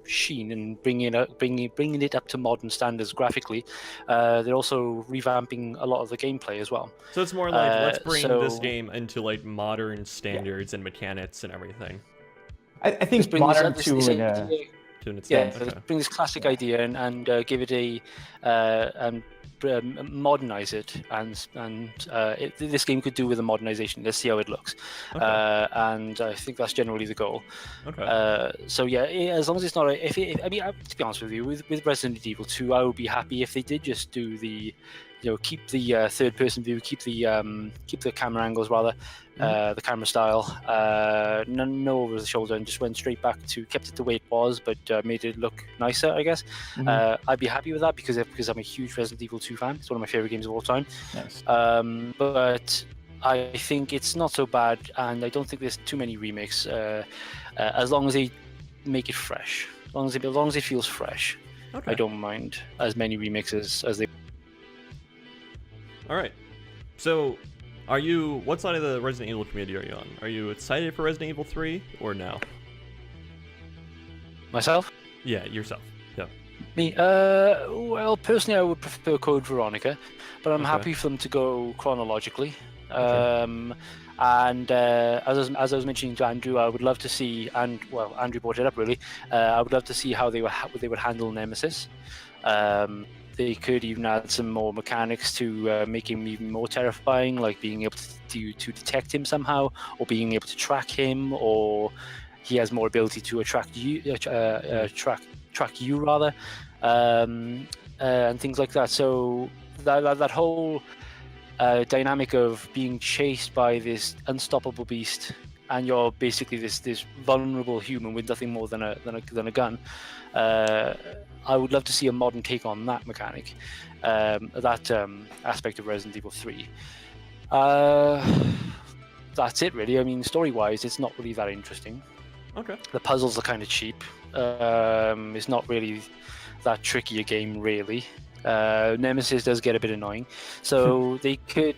sheen and bringing it up to modern standards graphically. They're also revamping a lot of the gameplay as well. So it's more like let's bring this game into like modern standards and mechanics and everything. I think modern to an extent. Bring this classic idea and give it a and modernize it, and this game could do with a modernization. Let's see how it looks, and I think that's generally the goal. So yeah, as long as it's not I mean, to be honest with you, with Resident Evil 2, I would be happy if they did just do the, you know, keep the third person view, keep the camera angles rather, the camera style, no over the shoulder, and just went straight back to kept it the way it was, but made it look nicer, I guess. I'd be happy with that because I'm a huge Resident Evil 2 fan. It's one of my favorite games of all time. Nice. But I think it's not so bad, and I don't think there's too many remakes, as long as they make it fresh, as long as it feels fresh. I don't mind as many remixes as they. All right. So, what side of the Resident Evil community are you on? Are you excited for Resident Evil 3 or no? Myself? Yeah, yourself. Yeah. Me? Well, personally, I would prefer Code Veronica, but I'm happy for them to go chronologically. And as I was mentioning to Andrew, I would love to see, and well, Andrew brought it up really. I would love to see how they would handle Nemesis. They could even add some more mechanics to make him even more terrifying, like being able to detect him somehow, or being able to track him, or he has more ability to attract you, track you rather, and things like that. So that whole dynamic of being chased by this unstoppable beast, and you're basically this vulnerable human with nothing more than a gun. I would love to see a modern take on that mechanic, that aspect of Resident Evil 3. That's it, really. I mean, story-wise, it's not really that interesting. Okay. The puzzles are kind of cheap. It's not really that tricky a game, really. Nemesis does get a bit annoying, so they could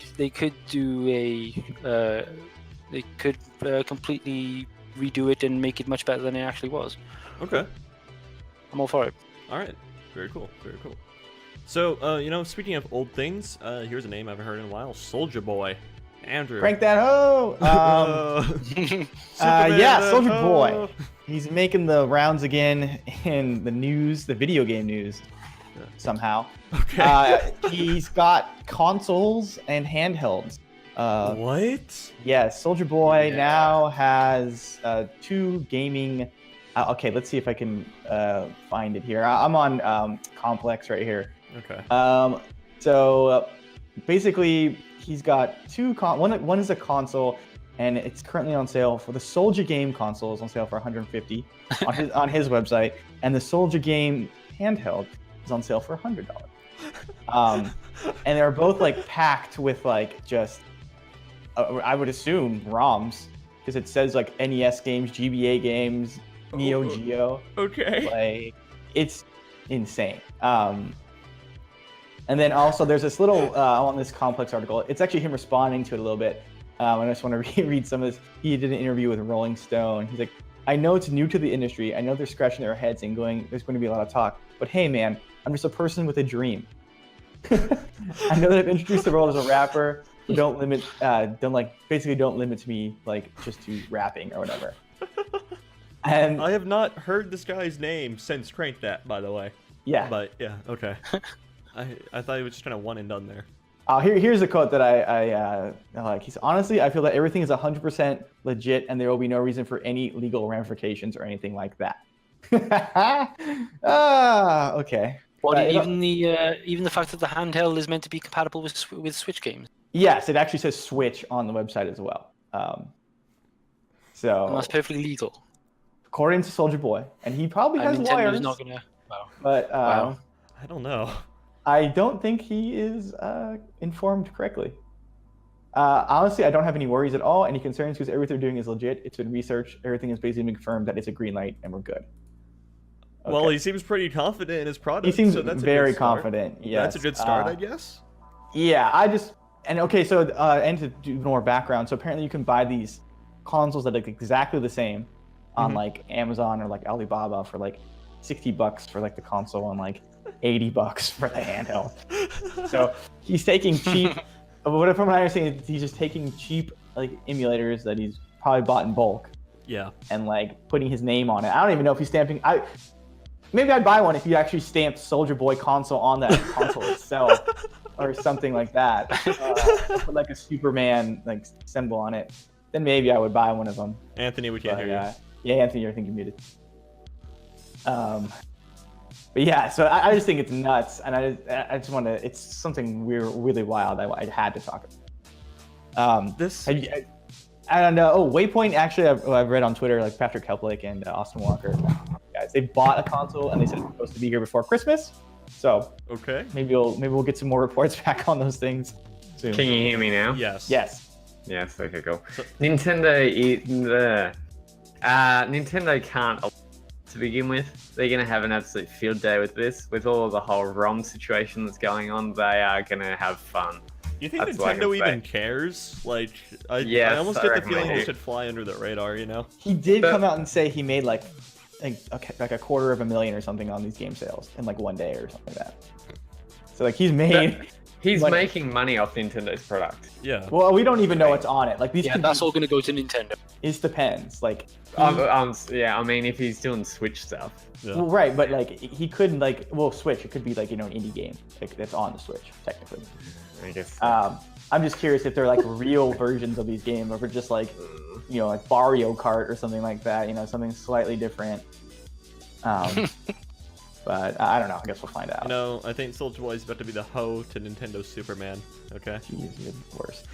completely redo it and make it much better than it actually was. Okay. I'm all for it. All right. Very cool. Very cool. So, you know, speaking of old things, here's a name I haven't heard in a while: Soldier Boy. Andrew. Crank that ho! Yeah, Soldier Boy. He's making the rounds again in the news, the video game news, somehow. Okay. He's got consoles and handhelds. What? Yeah, Soldier Boy now has 2 gaming. Okay, let's see if I can find it here. I'm on Complex right here. Okay. So basically, he's got 2 one is a console, and it's currently on sale for the Soldier Game console is on sale for $150 on his website, and the Soldier Game handheld is on sale for $100. And they're both like packed with like just I would assume ROMs, because it says like NES games, GBA games, Neo Geo. Okay. Like, it's insane. And then also there's this little on this Complex article. It's actually him responding to it a little bit. I just want to read some of this. He did an interview with Rolling Stone. He's like, I know it's new to the industry. I know they're scratching their heads and going, there's going to be a lot of talk. But hey, man, I'm just a person with a dream. I know that I've introduced the role as a rapper. Don't limit me like just to rapping or whatever. And I have not heard this guy's name since Crank That, by the way. Yeah. But yeah, okay. I thought he was just kind of one and done there. Here's a quote that I like. He's honestly, I feel that everything is 100% legit, and there will be no reason for any legal ramifications or anything like that. Okay. Well, even the fact that the handheld is meant to be compatible with Switch games. Yes, it actually says Switch on the website as well. So and that's perfectly legal. According to Soldier Boy, and he probably has Nintendo's wires. Not gonna. Wow. But I don't know. I don't think he is informed correctly. Honestly, I don't have any worries at all, any concerns, because everything they're doing is legit. It's been researched. Everything is basically been confirmed that it's a green light, and we're good. Okay. Well, he seems pretty confident in his product. He seems so that's very a good start. confident. Yes. That's a good start, I guess. Yeah, and to do more background, so apparently you can buy these consoles that look exactly the same on like Amazon or like Alibaba for like $60 for like the console and like $80 for the handheld. So he's taking cheap. What from what I understand, he's just taking cheap like emulators that he's probably bought in bulk. Yeah. And like putting his name on it. I don't even know if he's stamping. Maybe I'd buy one if you actually stamped Soldier Boy console on that console itself, or something like that. Put like a Superman like symbol on it. Then maybe I would buy one of them. Anthony, we can't hear you. Yeah, Anthony, I think you're muted. But yeah, so I just think it's nuts, and I just want to. It's something really wild. I had to talk about. Waypoint. Actually, I've read on Twitter, like Patrick Helplick and Austin Walker, guys, they bought a console and they said it's supposed to be here before Christmas. So okay, maybe we'll get some more reports back on those things soon. Can you hear me now? Yes. Yes. Yes. Okay. Cool. Nintendo can't. To begin with, they're going to have an absolute field day with this. With all of the whole ROM situation that's going on, they are going to have fun. You think Nintendo even cares? Like, I almost get the feeling they should fly under the radar, you know? He did come out and say he made like $250,000 or something on these game sales in like one day or something like that. So like he's making money off Nintendo's product. Yeah. Well, we don't even know what's on it. Like these. Yeah, that's all going to go to Nintendo. It depends. Like. I mean, if he's doing Switch stuff. Yeah. Well, right, but like he couldn't Switch. It could be like an indie game like that's on the Switch technically. I guess. I'm just curious if they're like real versions of these games, or if it's just like, like Mario Kart or something like that. Something slightly different. But I don't know. I guess we'll find out. I think Soulja Boy is about to be the hoe to Nintendo Superman. Okay. Jeez, you're the worst.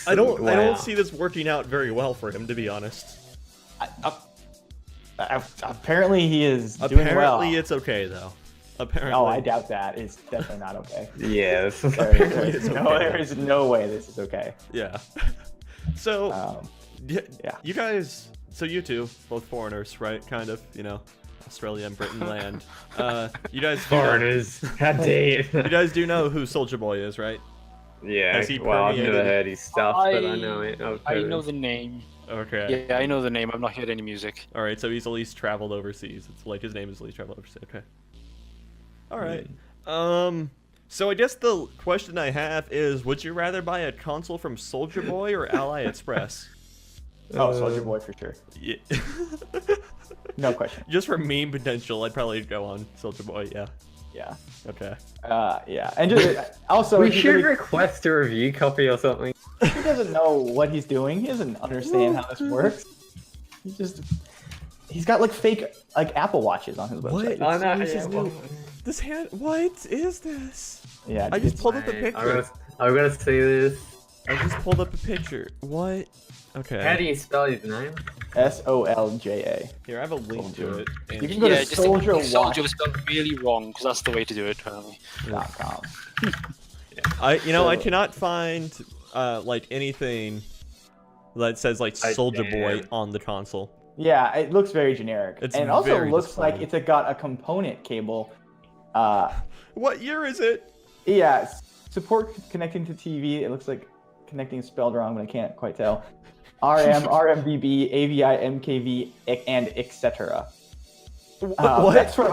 I don't see this working out very well for him, to be honest. Apparently he is doing well. Apparently it's okay though. Apparently. No, I doubt that. It's definitely not okay. Yes. There is no way this is okay. Yeah. So, you guys, so you two, both foreigners, right? Kind of, Australia and Britain land. You guys foreigners. How dare you? You guys do know who Soulja Boy is, right? Yeah. I've never heard his stuff, but I know it. I know the name. Okay. Yeah, I know the name. I've not heard any music. All right, so he's at least traveled overseas. It's like his name is at least traveled overseas. Okay. All right. So I guess the question I have is, would you rather buy a console from Soulja Boy or Ally Express? Soulja Boy for sure. Yeah. No question. Just for meme potential, I'd probably go on Soulja Boy. Yeah. Yeah. Okay. Yeah, and just also we should request a review copy or something. He doesn't know what he's doing. He doesn't understand how this works. He's got like fake like Apple Watches on his website. What is this? Yeah, I just pulled up a picture. I'm gonna see this. I just pulled up a picture. What? Okay. How do you spell his name? SOLJA. Here, I have a link to it. You can go to Soldier Watch. Soldier was spelled really wrong because that's the way to do it, apparently. .com. I cannot find like anything that says like Soldier Boy on the console. Yeah, it looks very generic. And it also looks like it's got a component cable. What year is it? Yeah, support connecting to TV. It looks like connecting is spelled wrong, but I can't quite tell. RM, RMBB, AVI, MKV, and etc. What? That's for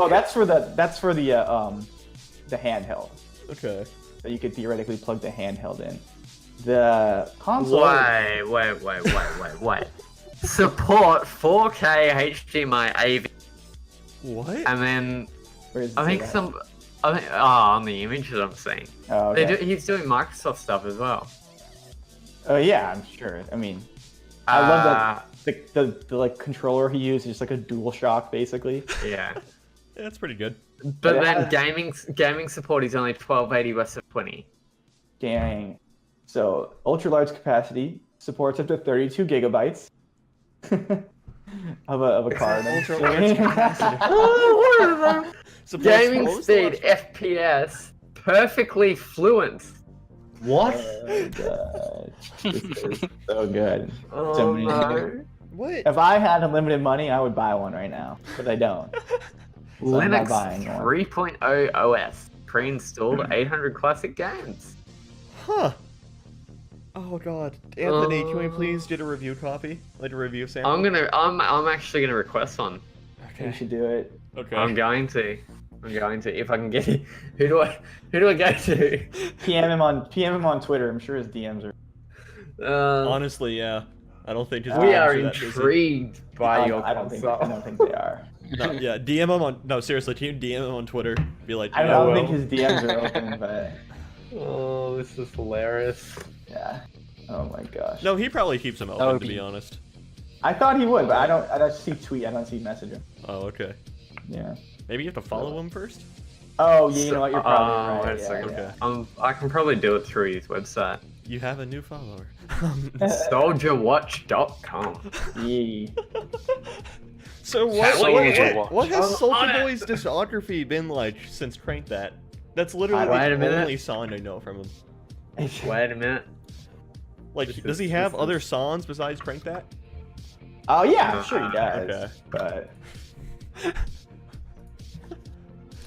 the the handheld. Okay. So you could theoretically plug the handheld in. The console. Wait. Support 4K HDMI AV. What? And then Where does it I say think that? on the images I'm seeing. Oh, okay. He's doing Microsoft stuff as well. Oh yeah, I'm sure. I mean, I love that the like controller he used is just like a DualShock basically. Yeah. Yeah, that's pretty good. But then gaming support is only 1280 by 720. Dang. So ultra large capacity supports up to 32 gigabytes of a card. Ultra large capacity. Oh, what are them? Supports Gaming most speed, large- FPS, perfectly fluent. What? Oh god, this is so good. Oh So many- no. What? If I had unlimited money, I would buy one right now, but I don't. So I'm not Linux buying one. 3.0 OS, pre-installed 800 classic games. Huh. Oh god. Anthony, can we please get a review copy? Like a review sample? I'm actually gonna request one. You Okay. should do it. Okay. I'm going to if I can get it. Who do I go to? PM him on Twitter. I'm sure his DMs are. Honestly, yeah. I don't think his We DMs are that busy. intrigued by your I don't think they are. No, yeah, DM him on. No, seriously, can you DM him on Twitter? Be like, I "Yo, don't Will." think his DMs are open, but Oh, this is hilarious. yeah. Oh my gosh. No, he probably keeps them would open, to be- be honest. I thought he would, but I don't see tweet. I don't see message him. Oh, okay. Yeah. Maybe you have to follow him first? Oh, yeah, you know what? You're probably Wait right. a Yeah, second. yeah. I can probably do it through his website. You have a new follower. SoldierWatch.com. Yee. So what has I'm on Soldier it. Boy's discography been like since Crank That? That's literally Wait a the minute. only song I know from him. Wait a minute. Like, This does is- he have this other is- songs besides Crank That? Oh yeah, I'm sure he does. Okay. But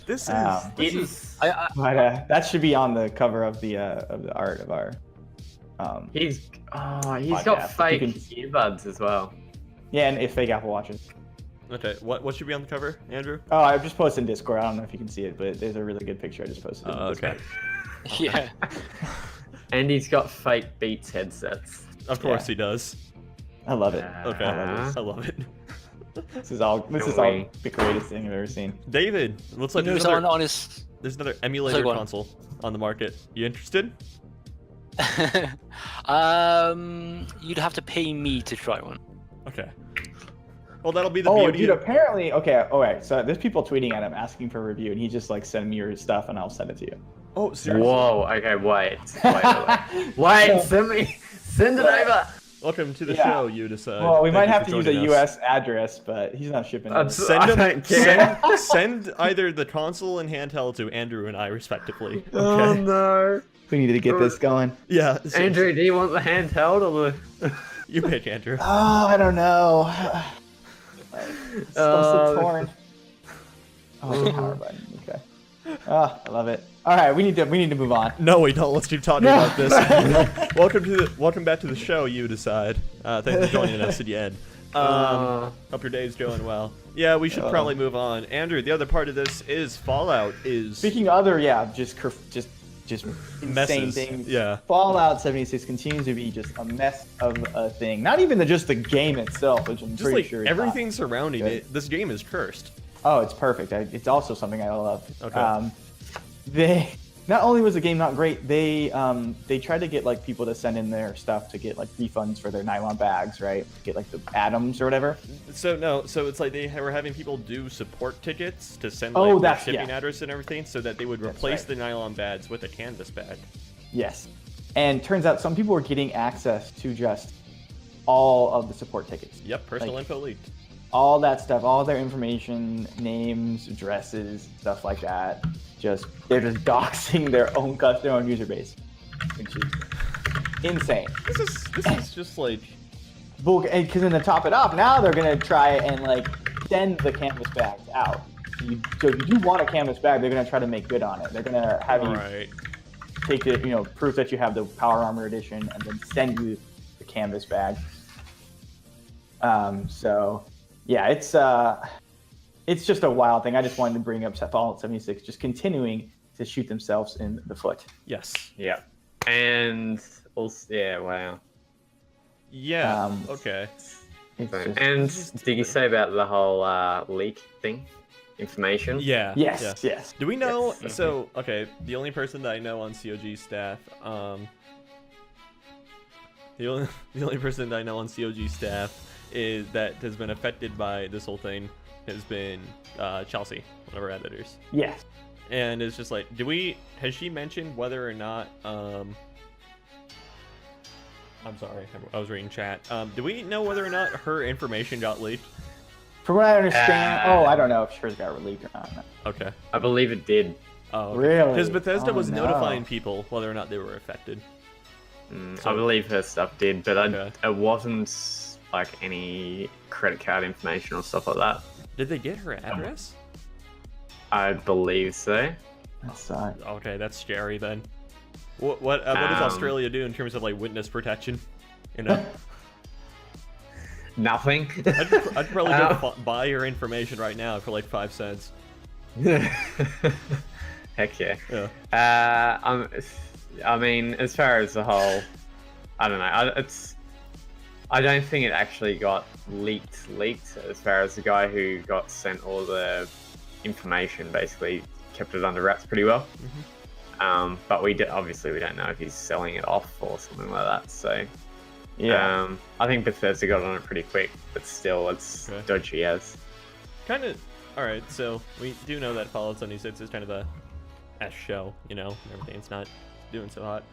This is Wow. this is that should be on the cover of the art of our. He's Podcast. got fake You can- earbuds as well. Yeah, and if fake Apple Watches. okay. What should be on the cover, Andrew? Oh, I just posted in Discord. I don't know if you can see it, but there's a really good picture I just posted. In Okay. Discord. Yeah. And he's got fake Beats headsets. Of course Yeah. he does. I love it. Okay. Uh-huh. I love it. This is all the greatest thing I've ever seen. David, looks like You know, there's so another, on his there's another emulator Sorry, go on. console on the market. You interested? You'd have to pay me to try one. Okay. Well, that'll be the Oh, beauty. dude, of- apparently, okay, alright, so there's people tweeting at him asking for a review, and he just like send me your stuff and I'll send it to you. Oh, seriously? Whoa, okay, wait. Wait, send it over! Welcome to the Yeah. show, you decide. Well, we Thank might you have for to use a joining us. US address, but he's not shipping I'm it. so- Send, I them, don't care. send either the console and handheld to Andrew and I, respectively. Oh Okay. no. We need to get this going. Yeah. Andrew, do you want the handheld or the... You pick, Andrew. Oh, I don't know. It's so torn. Oh, the power button. Okay. Oh, I love it. All right, we need to move on. No, we don't. Let's keep talking about this. welcome back to the show. You decide. Thanks for joining us again. Hope your day's going well. Yeah, we should probably move on. Andrew, the other part of this is Fallout is Speaking of other, yeah, just insane messes. things. Yeah. Fallout 76 continues to be just a mess of a thing. Not even just the game itself, which I'm just pretty like sure is everything surrounding good. it. This game is cursed. Oh, it's perfect. It's also something I love. Okay. They not only was the game not great, they tried to get like people to send in their stuff to get like refunds for their nylon bags, right? Get like the atoms or whatever. So it's like they were having people do support tickets to send Oh, like their that's- shipping yeah. address and everything, so that they would That's replace right. the nylon bags with a canvas bag. Yes. And turns out some people were getting access to just all of the support tickets. Yep, personal Like- info leaked. All that stuff, all their information, names, addresses, stuff like that. They're just doxing their own user base, which is insane. This is just like Because then to top it off, now they're gonna try and like send the canvas bags out. So if you do want a canvas bag, they're gonna try to make good on it. They're gonna have you right. take the proof that you have the Power Armor edition, and then send you the canvas bag. So yeah, it's just a wild thing. I just wanted to bring up Fallout 76 just continuing to shoot themselves in the foot. Yes. Yeah. And also, yeah, wow. Yeah. Okay. And did you say about the whole leak thing? Information? Yeah. Yes. Do we know? Yes. So, okay, the only person that I know on COG staff, the only person that I know on COG staff is that has been affected by this whole thing has been Chelsea, one of our editors. Yes. And it's just like, has she mentioned whether or not, I'm sorry, I was reading chat. Do we know whether or not her information got leaked? From what I understand, I don't know if hers got leaked or not. No. Okay. I believe it did. Oh, okay. Really? Because Bethesda was no. notifying people whether or not they were affected. I believe her stuff did, but Okay. it wasn't like any credit card information or stuff like that. Did they get her address? I believe so. That sucks. Okay, that's scary then. What does Australia do in terms of like witness protection? You know, Nothing. I'd probably go buy your information right now for like 5 cents. Heck yeah. Yeah. I mean, as far as the whole, I don't know. I don't think it actually got leaked. As far as the guy who got sent all the information, basically kept it under wraps pretty well. But obviously we don't know if he's selling it off or something like that. So Yeah. I think Bethesda got on it pretty quick, but still, it's Okay. dodgy as. Kind of. All right, so we do know that Fallout 76 is kind of a S show, you know, and everything. It's not doing so hot.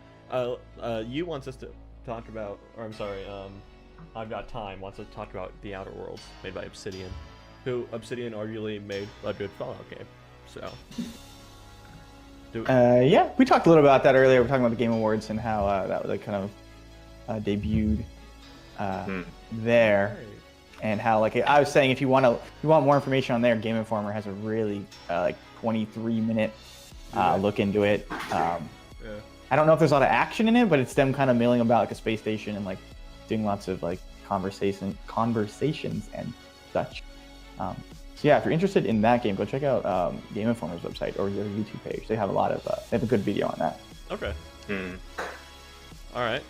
You wants us to talk about, or I'm sorry, I've Got Time wants us to talk about The Outer Worlds, made by Obsidian, who Obsidian arguably made a good Fallout game. So. Yeah, we talked a little about that earlier. We're talking about the Game Awards and how that like kind of debuted there, and how like I was saying, if you want more information on there, Game Informer has a really like 23-minute look into it. I don't know if there's a lot of action in it, but it's them kind of milling about like a space station and like doing lots of like conversations and such. So yeah, if you're interested in that game, go check out Game Informer's website or their YouTube page. They have a lot of they have a good video on that. Okay. All right.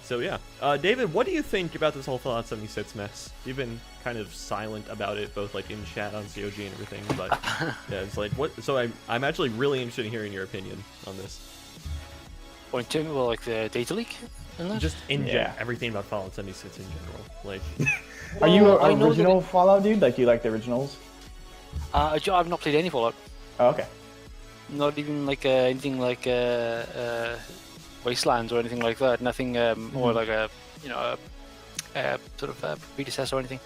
So yeah, David, what do you think about this whole Fallout 76 mess? You've been kind of silent about it, both like in chat on COG and everything, but yeah, it's like what? So I'm actually really interested in hearing your opinion on this. Or in terms of like the data leak? Just in general, everything about Fallout 76 in general. Like, are you an original Fallout dude? Like, do you like the originals? I've not played any Fallout. Oh, okay. Not even like anything like Wastelands or anything like that. Nothing or like a sort of predecessor or anything.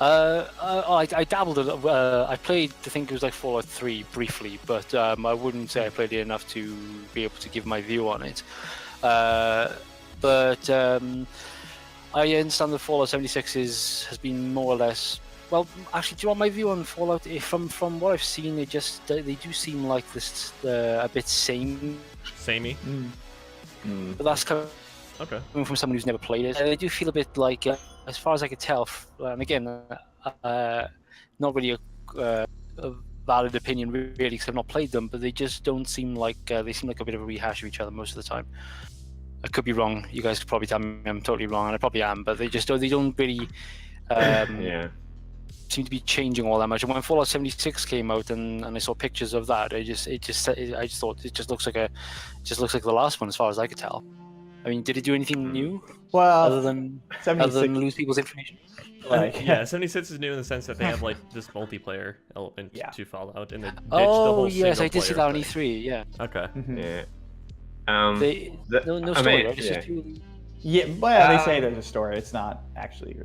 I dabbled. I played. I think it was like Fallout 3 briefly, but I wouldn't say I played it enough to be able to give my view on it. But I understand that Fallout 76 has been more or less. Well, actually, do you want my view on Fallout? From what I've seen, they do seem like this a bit samey. But that's coming from someone who's never played it. They do feel a bit like, as far as I could tell, and again, not really a valid opinion really, because I've not played them. But they just don't seem like they seem like a bit of a rehash of each other most of the time. I could be wrong. You guys could probably tell me I'm totally wrong, and I probably am. But they don't really seem to be changing all that much. And when Fallout 76 came out, and I saw pictures of that, I just thought it just looks like the last one as far as I could tell. I mean, did it do anything new? Well, other than lose people's information? Like, yeah, 76 is new in the sense that they have like this multiplayer element to Fallout, and they ditched the Oh whole yes, I did see that on thing. E3. Yeah. Okay. Yeah. No story, right? It's just purely... Yeah, well, they say there's a story. It's not actually.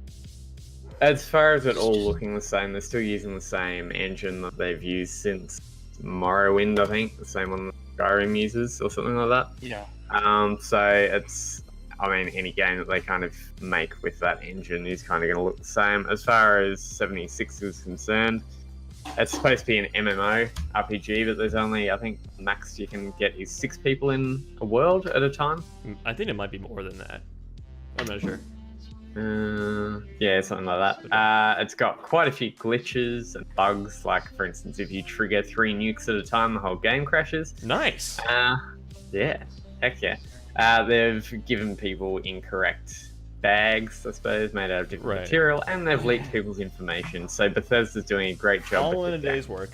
As far as it all looking the same, they're still using the same engine that they've used since Morrowind, I think, the same one that Skyrim uses or something like that. Yeah. So it's, I mean, any game that they kind of make with that engine is kind of going to look the same. As far as 76 is concerned, it's supposed to be an MMO RPG, but there's only, I think, max you can get is 6 people in a world at a time. I think it might be more than that. I'm not sure. Yeah, something like that. It's got quite a few glitches and bugs. Like, for instance, if you trigger 3 nukes at a time, the whole game crashes. Nice. Yeah, heck yeah. They've given people incorrect bags, I suppose, made out of different material, and they've leaked people's information. So Bethesda's doing a great job. All in a day's work.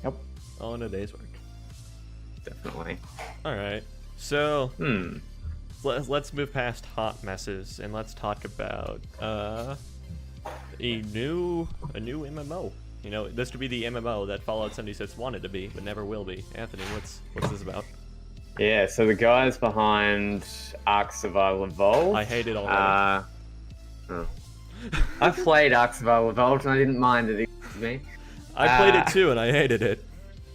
Yep. All in a day's work. Definitely. All right. So let's move past hot messes and let's talk about a new MMO. You know, this could be the MMO that Fallout 76 wanted to be, but never will be. Anthony, what's this about? Yeah, so the guys behind Ark Survival Evolved. I hate it already. I played Ark Survival Evolved and I didn't mind it. Me. I played it too and I hated it.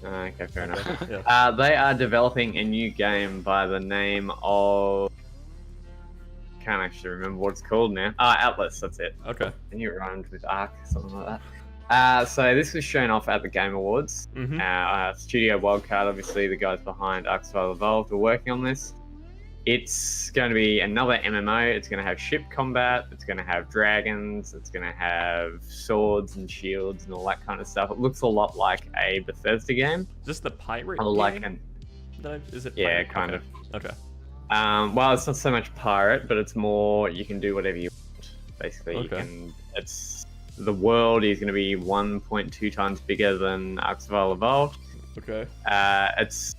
Okay, fair enough. Yeah. They are developing a new game by the name of... Can't actually remember what it's called now. Atlas, that's it. Okay. I knew it rhymed with Ark, something like that. So this was shown off at the Game Awards. Studio Wildcard, obviously the guys behind Ark Survival Evolved, are working on this. It's going to be another MMO. It's going to have ship combat. It's going to have dragons. It's going to have swords and shields and all that kind of stuff. It looks a lot like a Bethesda game. Is this the pirate game? Is it pirate? Yeah, kind of. Okay. Well, it's not so much pirate, but it's more you can do whatever you want. Basically, you can. The world is going to be 1.2 times bigger than Ark Survival Evolved. Okay. It's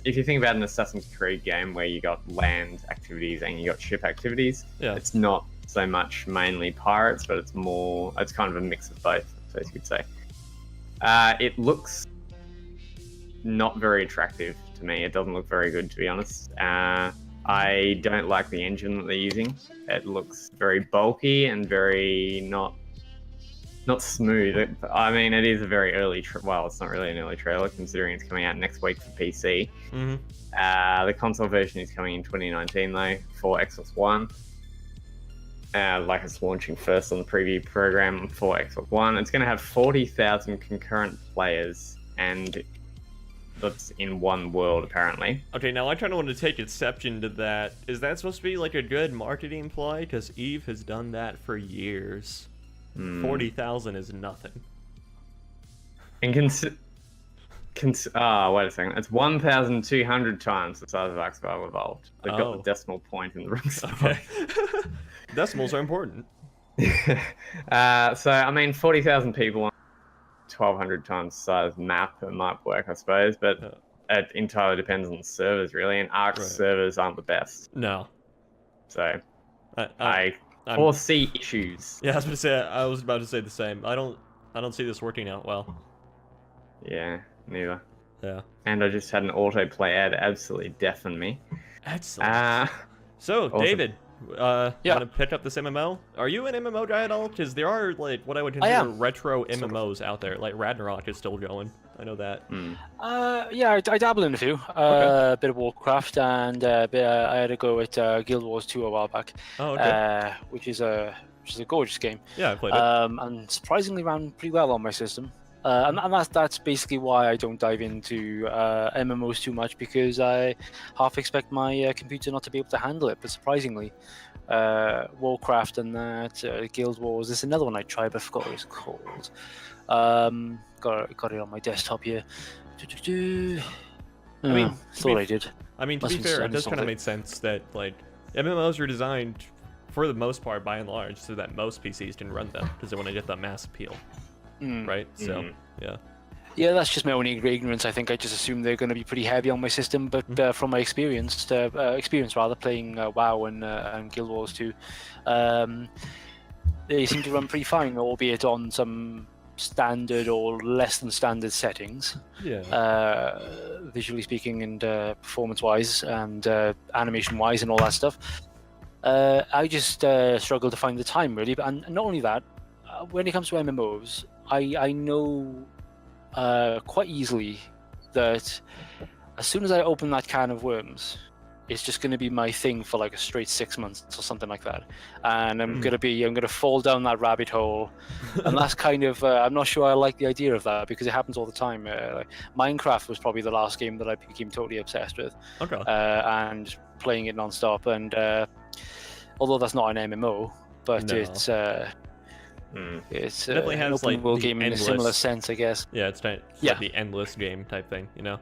if you think about an Assassin's Creed game where you got land activities and you got ship activities, it's not so much mainly pirates, but it's kind of a mix of both, so you could say. It looks not very attractive to me. It doesn't look very good, to be honest. I don't like the engine that they're using. It looks very bulky and very not smooth. I mean, it is a very early... well, it's not really an early trailer, considering it's coming out next week for PC. The console version is coming in 2019, though, for Xbox One. Like, it's launching first on the preview program for Xbox One. It's going to have 40,000 concurrent players, and that's in one world, apparently. Okay, now I kind of want to take exception to that. Is that supposed to be, like, a good marketing ploy? Because EVE has done that for years. 40,000 is nothing. And wait a second. It's 1,200 times the size of Ark Survival Evolved. They've got the decimal point in the wrong spot. Okay. Decimals are important. So, I mean, 40,000 people on 1,200 times size map, it might work, I suppose, but it entirely depends on the servers, really, and Ark's servers aren't the best. No. So, I foresee issues. Yeah, I was about to say the same. I don't see this working out well. Yeah, neither. Yeah. And I just had an autoplay ad absolutely deafen me. Excellent. So, awesome. David, want to pick up this MMO? Are you an MMO guy at all? Because there are, like, what I would consider retro MMOs out there. Like, Ragnarok is still going. I know that. Yeah, I dabble in a few. A bit of Warcraft, and I had a go at Guild Wars 2 a while back. Oh, okay. Which is a gorgeous game. Yeah, I played it. And surprisingly ran pretty well on my system. And that's basically why I don't dive into MMOs too much, because I half expect my computer not to be able to handle it. But surprisingly, Warcraft and that, Guild Wars, there's another one I tried, but I forgot what it's called. Got it on my desktop here. I mean, thought I did. I mean, to be fair, it does kind of make sense that, like, MMOs are designed, for the most part, by and large, so that most PCs can run them, because they want to get that mass appeal. Right? So, yeah. Yeah, that's just my own ignorance. I think I just assume they're going to be pretty heavy on my system, but from my experience playing WoW and Guild Wars 2, they seem to run pretty fine, albeit on some standard or less than standard settings. Yeah. Visually speaking, and performance-wise, and animation-wise, and all that stuff. I just struggle to find the time, really. And not only that, when it comes to MMOs, I know quite easily that as soon as I open that can of worms, it's just going to be my thing for like a straight 6 months or something like that, and I'm going to fall down that rabbit hole, and that's kind of I'm not sure I like the idea of that, because it happens all the time. Like Minecraft was probably the last game that I became totally obsessed with, and playing it non-stop, and although that's not an MMO, but No. it's definitely an has, open like, world the game in a endless- similar sense, I guess. Yeah, it's like the endless game type thing, you know.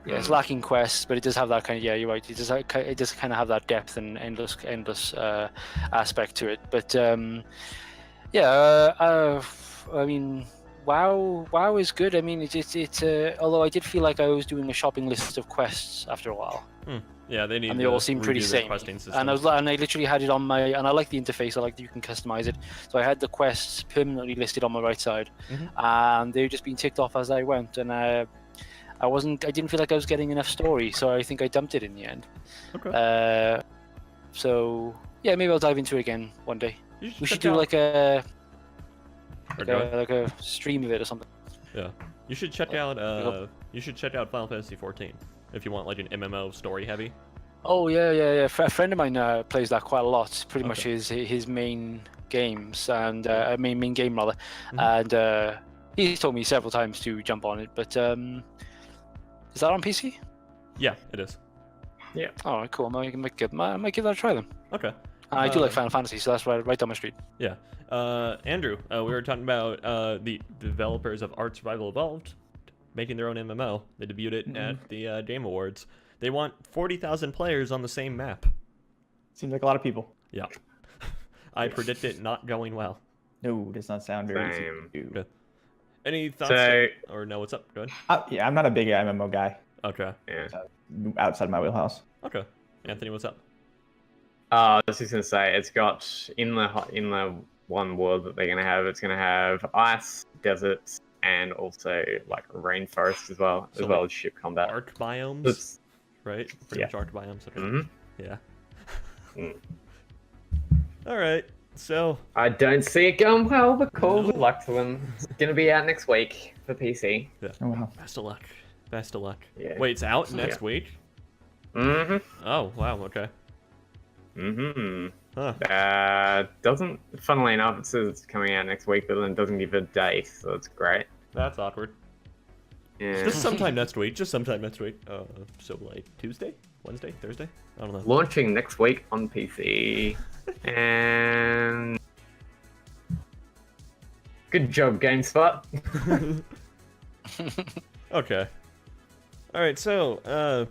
Yeah, it's lacking quests, but it does have that kind of, yeah, you're right. It does kind of have that depth and endless aspect to it. But I mean, WoW is good. I mean, it's although I did feel like I was doing a shopping list of quests after a while. Yeah, they need. And they to all seem pretty redo their samey. questing system. And I literally had it on my, and I like the interface. I like that you can customize it. So I had the quests permanently listed on my right side, and they were just being ticked off as I went. And I didn't feel like I was getting enough story, so I think I dumped it in the end. Okay. So yeah, maybe I'll dive into it again one day. We should check do out- like a Okay. like a stream of it or something. Yeah, you should check out Final Fantasy 14 if you want like an MMO story heavy. Oh yeah. A friend of mine plays that quite a lot. Pretty much Okay. his main games and main game rather, and he's told me several times to jump on it. But is that on PC? Yeah, it is. All right, cool. I might give that a try then. Okay. I do like Final Fantasy, so that's right down my street. Yeah. Andrew, we were talking about the developers of Art Survival Evolved making their own MMO. They debuted it at the Game Awards. They want 40,000 players on the same map. Seems like a lot of people. Yeah. I predict it not going well. No, does not sound very Same. easy to do. Good. Any thoughts? So- Or no, what's up? Go ahead. Yeah, I'm not a big MMO guy. Okay. Yeah. Outside my wheelhouse. Okay. Anthony, what's up? I was just gonna say it's got in the one world that they're gonna have. It's gonna have ice, deserts, and also like rainforest as well, So, as well like, as ship combat. Arc biomes, It's- right? Pretty Yeah. much arc biomes. Okay. Mhm. Yeah. Mm. All right. So, I don't see it going well, but cool. Good luck to them. It's gonna be out next week for PC. Oh wow. best of luck. Best of luck. Yeah. Wait, it's out next week? Oh, wow. Okay. Huh. Doesn't. Funnily enough, it says it's coming out next week, but then it doesn't give a date, so it's great. That's awkward. Yeah. Just sometime next week. Just sometime next week. So like Tuesday, Wednesday, Thursday. I don't know. Launching next week on PC. And good job, GameSpot. Okay. All right. So,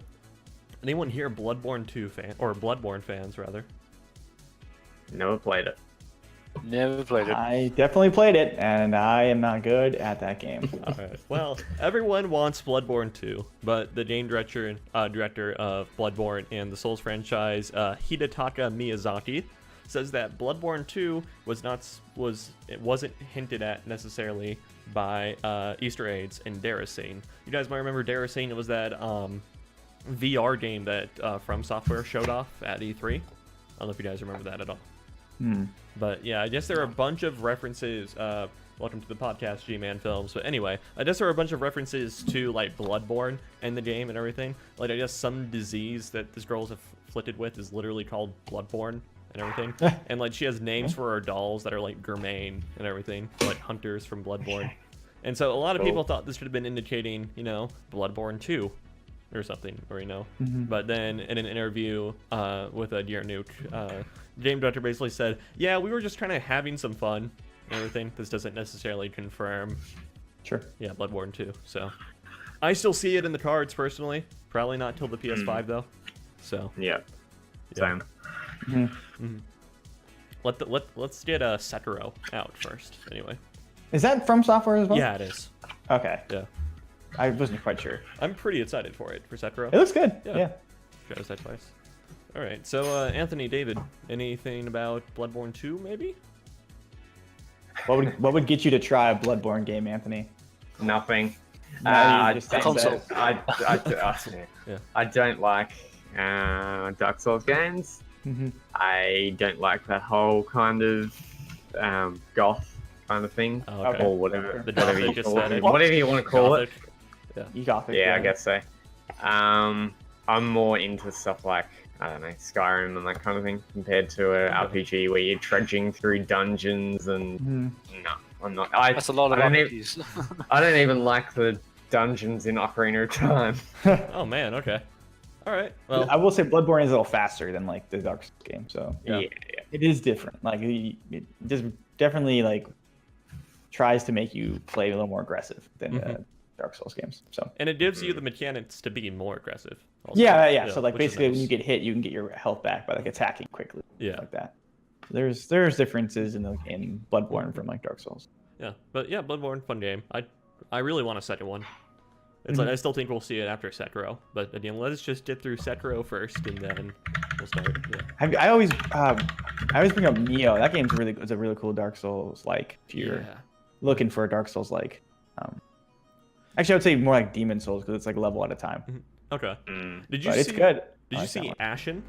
anyone here Bloodborne 2 fan or Bloodborne fans rather? Never played it. Never played it. I definitely played it, and I am not good at that game. All right. Well, everyone wants Bloodborne 2, but the game director of Bloodborne and the Souls franchise, Hidetaka Miyazaki, says that Bloodborne 2 wasn't hinted at necessarily by Easter eggs in Deracine. You guys might remember Deracine. It was that VR game that From Software showed off at E3. I don't know if you guys remember that at all. But yeah, I guess there are a bunch of references. Welcome to the podcast, G-Man Films. But anyway, I guess there are a bunch of references to like Bloodborne in the game and everything. Like I guess some disease that this girl's afflicted with is literally called Bloodborne and everything. And like she has names for her dolls that are like Germain and everything, like hunters from Bloodborne. And so a lot of people thought this should have been indicating, Bloodborne 2 or something, or But then in an interview with a Dear Nuke, game director basically said, "Yeah, we were just kind of having some fun and everything. This doesn't necessarily confirm, Sure. yeah, Bloodborne 2." So I still see it in the cards personally. Probably not till the PS5 though. So Yeah. Yeah. Same. let's get Sekiro out first. Anyway, Is that from software as well? yeah, it is. Okay. Yeah, I wasn't quite sure. I'm pretty excited for it for Sekiro. It looks good. Yeah. Yeah. Tried that twice. All right, so Anthony, David, anything about Bloodborne 2 maybe? What would get you to try a Bloodborne game, Anthony? Nothing. No, you just said console. that. I don't like Dark Souls games. I don't like that whole kind of goth kind of thing, Oh, okay. or whatever, The whatever you Gothic call it, aesthetic. whatever you want to call it. Gothic. You got it. Yeah, I guess so. I'm more into stuff like, I don't know, Skyrim and that kind of thing, compared to a RPG where you're trudging through dungeons and no, I'm not. That's a lot of I don't RPGs. I don't even like the dungeons in Ocarina of Time. Oh man, okay. All right. Well, I will say Bloodborne is a little faster than like the Dark Souls game, so Yeah. it is different. Like it just definitely like tries to make you play a little more aggressive than the Dark Souls games. So and it gives you the mechanics to be more aggressive. Also. yeah. So like which is basically, when nice. you get hit, you can get your health back by like attacking quickly. Yeah. Like that. There's differences in Bloodborne from like Dark Souls. Yeah, but yeah, Bloodborne, fun game. I really want a second one. It's like I still think we'll see it after Sekiro, but again, let's just get through Sekiro first, and then we'll start. Yeah. I always bring up Neo. That game's it's a really cool Dark Souls like. If you're looking for a Dark Souls like, actually I would say more like Demon Souls because it's like level at a time. Okay. Did you But see? it's good. Did you see Ashen?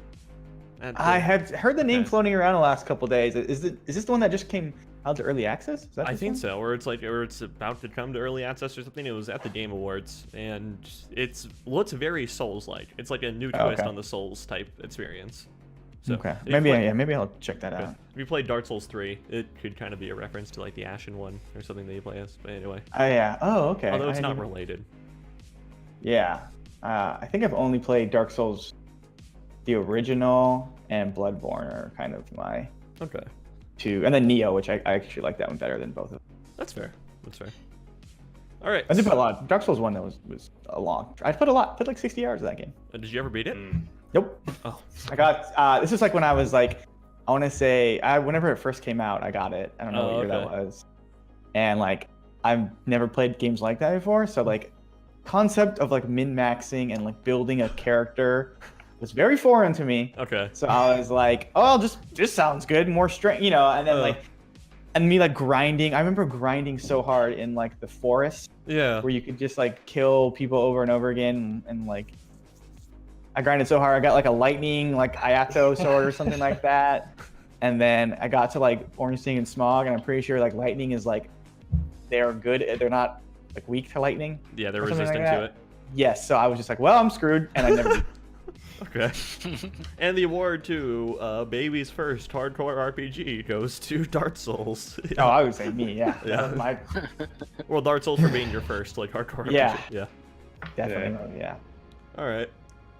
I have heard the name floating around the last couple days. Is this the one that just came out to early access? Is that I this think one? so, or it's about to come to early access or something. It was at the Game Awards, and it looks very Souls-like. It's like a new twist on the Souls type experience. So Okay, maybe I'll check that out. If you played Dark Souls 3, it could kind of be a reference to like the Ashen one or something that you play as. But anyway. Oh yeah. Oh okay. Although it's not related. Yeah. I think I've only played Dark Souls, the original, and Bloodborne are kind of my two, and then Neo, which I actually like that one better than both of them. That's fair. All right. I did put a lot. Dark Souls 1 that was a long. I put like 60 hours of that game. Did you ever beat it? Nope. Oh. I got this was like when I was like, I want to say whenever it first came out, I got it. I don't know what year that was, and like I've never played games like that before, so like concept of like min-maxing and like building a character was very foreign to me. Okay. So I was like, oh, this sounds good, more strength, and then like, and me like grinding. I remember grinding so hard in like the forest. Yeah. Where you could just like kill people over and over again, and like, I grinded so hard. I got like a lightning, like Ayato sword or something like that. And then I got to like Ornstein and Smog, and I'm pretty sure like lightning is like, they're good. They're not like weak to lightning. Yeah, they're resistant to it. Yes. So I was just like, well, I'm screwed, and I never. Okay. And the award to Baby's First Hardcore RPG goes to Dark Souls. Oh, I would say me, yeah. Yeah. Well, Dark Souls for being your first, like, hardcore RPG. Yeah. Definitely, yeah. All right.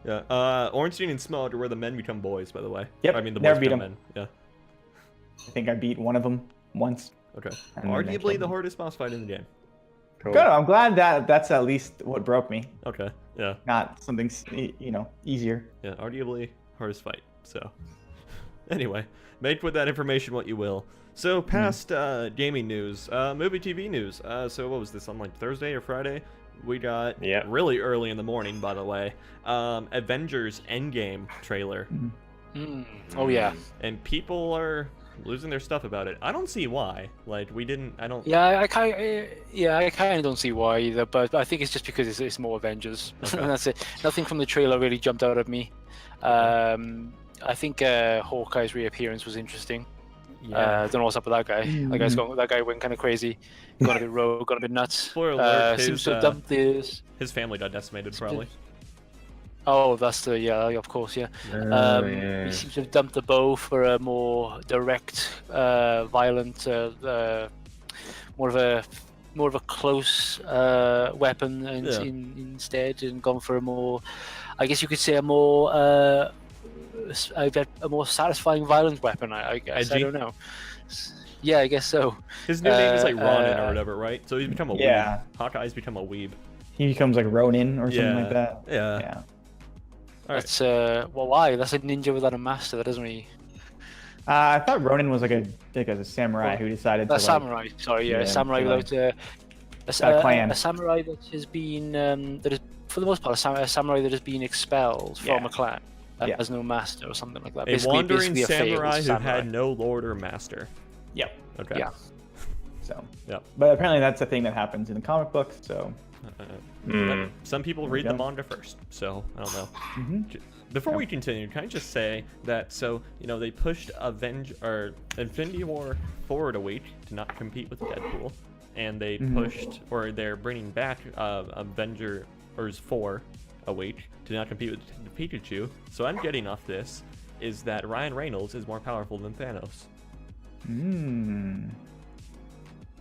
Yeah. Ornstein and Smog are where the men become boys, by the way. Yep. I mean, the boys never beat become them. men. Yeah. I think I beat one of them once. Okay. And then I Arguably killed the them. hardest boss fight in the game. Cool. Good. I'm glad that's at least what broke me. Okay. Yeah. Not something easier. Yeah. Arguably hardest fight. So. Anyway, make with that information what you will. So past gaming news, movie TV news. So what was this on like Thursday or Friday? We got really early in the morning, by the way. Avengers Endgame trailer. Oh yeah. And people are losing their stuff about it. I don't see why. Like I don't. Yeah, I kind of don't see why either. But I think it's just because it's more Avengers. And that's it. Nothing from the trailer really jumped out at me. I think Hawkeye's reappearance was interesting. Yeah. Don't know what's up with that guy. That guy went kind of crazy, got a bit rogue, got a bit nuts. Spoiler alert, seems to have dumped this. His family got decimated, probably. Oh, that's of course, yeah. He seems to have dumped the bow for a more direct, violent, more of a close weapon instead, and gone for a more, I guess you could say, a more satisfying violent weapon. I guess. Edgy? I don't know. Yeah, I guess so. His new name is like Ronin or whatever, right? So he's become a Yeah. weeb. Hawkeye's become a weeb. He becomes like Ronin or something like that. Yeah. All right. That's why? That's a ninja without a master. That doesn't really. I thought Ronin was like a samurai who decided to. A samurai. Sorry, a samurai without a clan. A samurai that has been that is for the most part a samurai that has been expelled from a clan. Has no master or something like that. A wandering basically samurai who samurai. had no lord or master. Yep. Okay. Yeah. So. Yep. But apparently that's a thing that happens in the comic books. So. Some people read the manga first, so I don't know. Before we continue, can I just say that they pushed Infinity War forward a week to not compete with Deadpool, and they pushed they're bringing back Avengers 4 a week to not compete with Pikachu. So I'm getting off this is that Ryan Reynolds is more powerful than Thanos.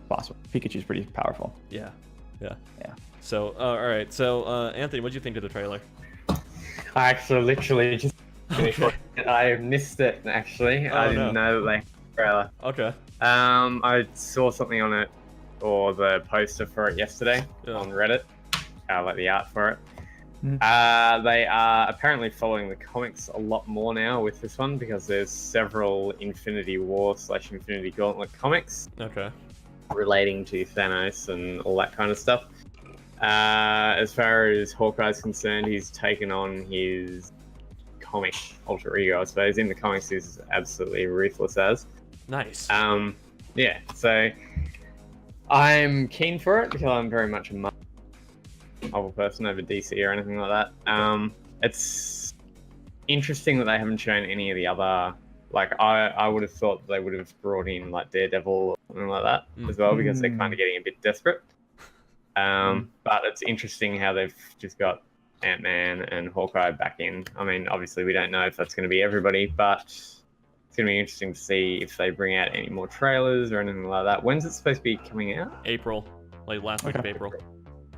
Possible. Pikachu's pretty powerful. Yeah. So all right. So Anthony, what did you think of the trailer? I actually literally just finished Okay. it. I missed it, actually. Oh, I didn't no. know that they had a trailer. Okay. I saw something on it, or the poster for it yesterday on Reddit. Like the art for it. They are apparently following the comics a lot more now with this one because there's several Infinity War / Infinity Gauntlet comics relating to Thanos and all that kind of stuff. As far as Hawkeye's concerned, he's taken on his comic alter ego, I suppose. In the comics, he's absolutely ruthless as. Nice. Yeah, so I'm keen for it because I'm very much a Marvel person over DC or anything like that. It's interesting that they haven't shown any of the other. Like I would have thought they would have brought in like Daredevil or something like that as well because they're kind of getting a bit desperate. But it's interesting how they've just got Ant-Man and Hawkeye back in. I mean, obviously we don't know if that's going to be everybody, but it's going to be interesting to see if they bring out any more trailers or anything like that. When's it supposed to be coming out? April, like last week of April.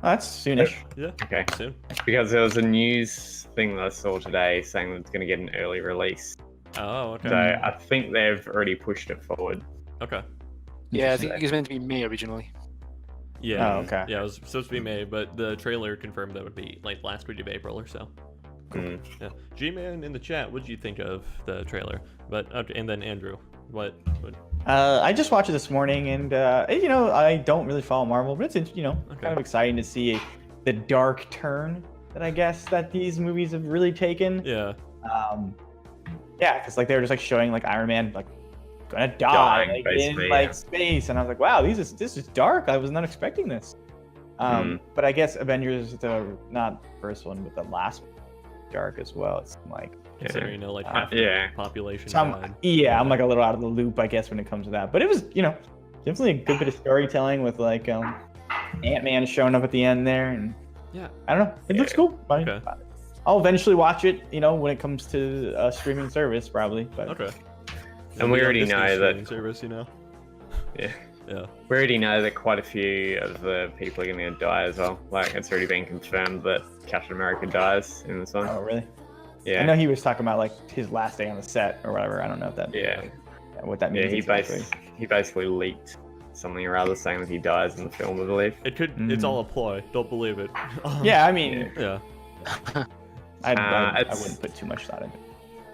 Oh, that's soonish. Yeah. Okay. Soon. Because there was a news thing that I saw today saying that it's going to get an early release. Oh, okay. So I think they've already pushed it forward. Okay. Yeah, I think it was meant to be May originally. Yeah. Oh, okay. Yeah, it was supposed to be May, but the trailer confirmed that would be like last week of April or so. Yeah. G-Man in the chat, what did you think of the trailer? But okay, and then Andrew, what? I just watched it this morning, and you know, I don't really follow Marvel, but it's kind of exciting to see the dark turn that I guess that these movies have really taken. Yeah. Yeah, because like they were just like showing like Iron Man like gonna die Dying, like, basically, in like space, and I was like, wow, this is dark. I was not expecting this. But I guess Avengers, not the first one, but the last one, dark as well. It's like Considering, you know, like half the population died. I'm like a little out of the loop, I guess, when it comes to that. But it was, definitely a good bit of storytelling with like Ant-Man showing up at the end there, and yeah, I don't know, it looks cool. Okay. I'll eventually watch it, when it comes to a streaming service, probably. But okay. And we already Disney know streaming that. service, Yeah. Yeah. We already know that quite a few of the people are going to die as well. Like, it's already been confirmed that Captain America dies in this one. Oh, really? Yeah. I know he was talking about like his last day on the set or whatever. I don't know if that. Yeah. What that means. Yeah, exactly. he basically leaked something or other saying that he dies in the film, I believe. It could. It's all a ploy. Don't believe it. Yeah, I mean. Yeah. I wouldn't put too much thought into it.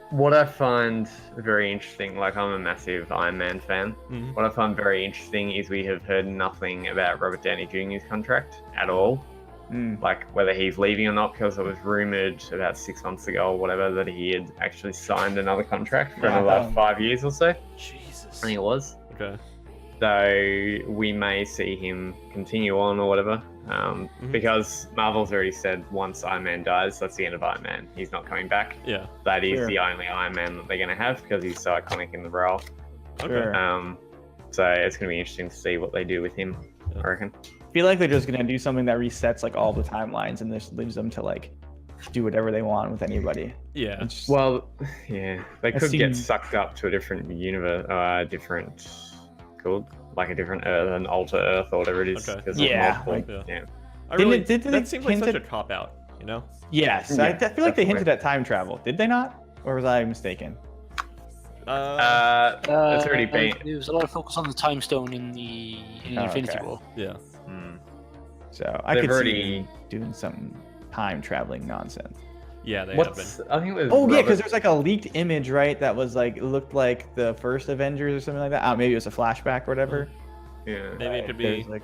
What I find very interesting, like I'm a massive Iron Man fan, what I find very interesting is we have heard nothing about Robert Downey Jr.'s contract at all. Like whether he's leaving or not, because it was rumored about 6 months ago or whatever that he had actually signed another contract for another 5 years or so. Jesus. I think it was. Okay. So we may see him continue on or whatever. Because Marvel's already said once Iron Man dies, that's the end of Iron Man. He's not coming back. Yeah. That is the only Iron Man that they're going to have because he's so iconic in the role. Okay. So it's going to be interesting to see what they do with him, I reckon. I feel like they're just gonna do something that resets like all the timelines and just leaves them to like do whatever they want with anybody. Yeah. Well, yeah, they could get sucked up to a different universe, like a different Earth, an alter Earth or whatever it is. Okay. Yeah. That seems like such a cop out, Yes, Yeah, I feel like they hinted at time travel. Did they not? Or was I mistaken? It's already been. There was a lot of focus on the time stone in the Infinity War. Yeah. So I They've could already- see doing some time traveling nonsense. Yeah, they have been. I think it was. Oh yeah, Robert- because there's like a leaked image, right? That was like looked like the first Avengers or something like that. Maybe it was a flashback or whatever. Yeah. Maybe it could be There's, like,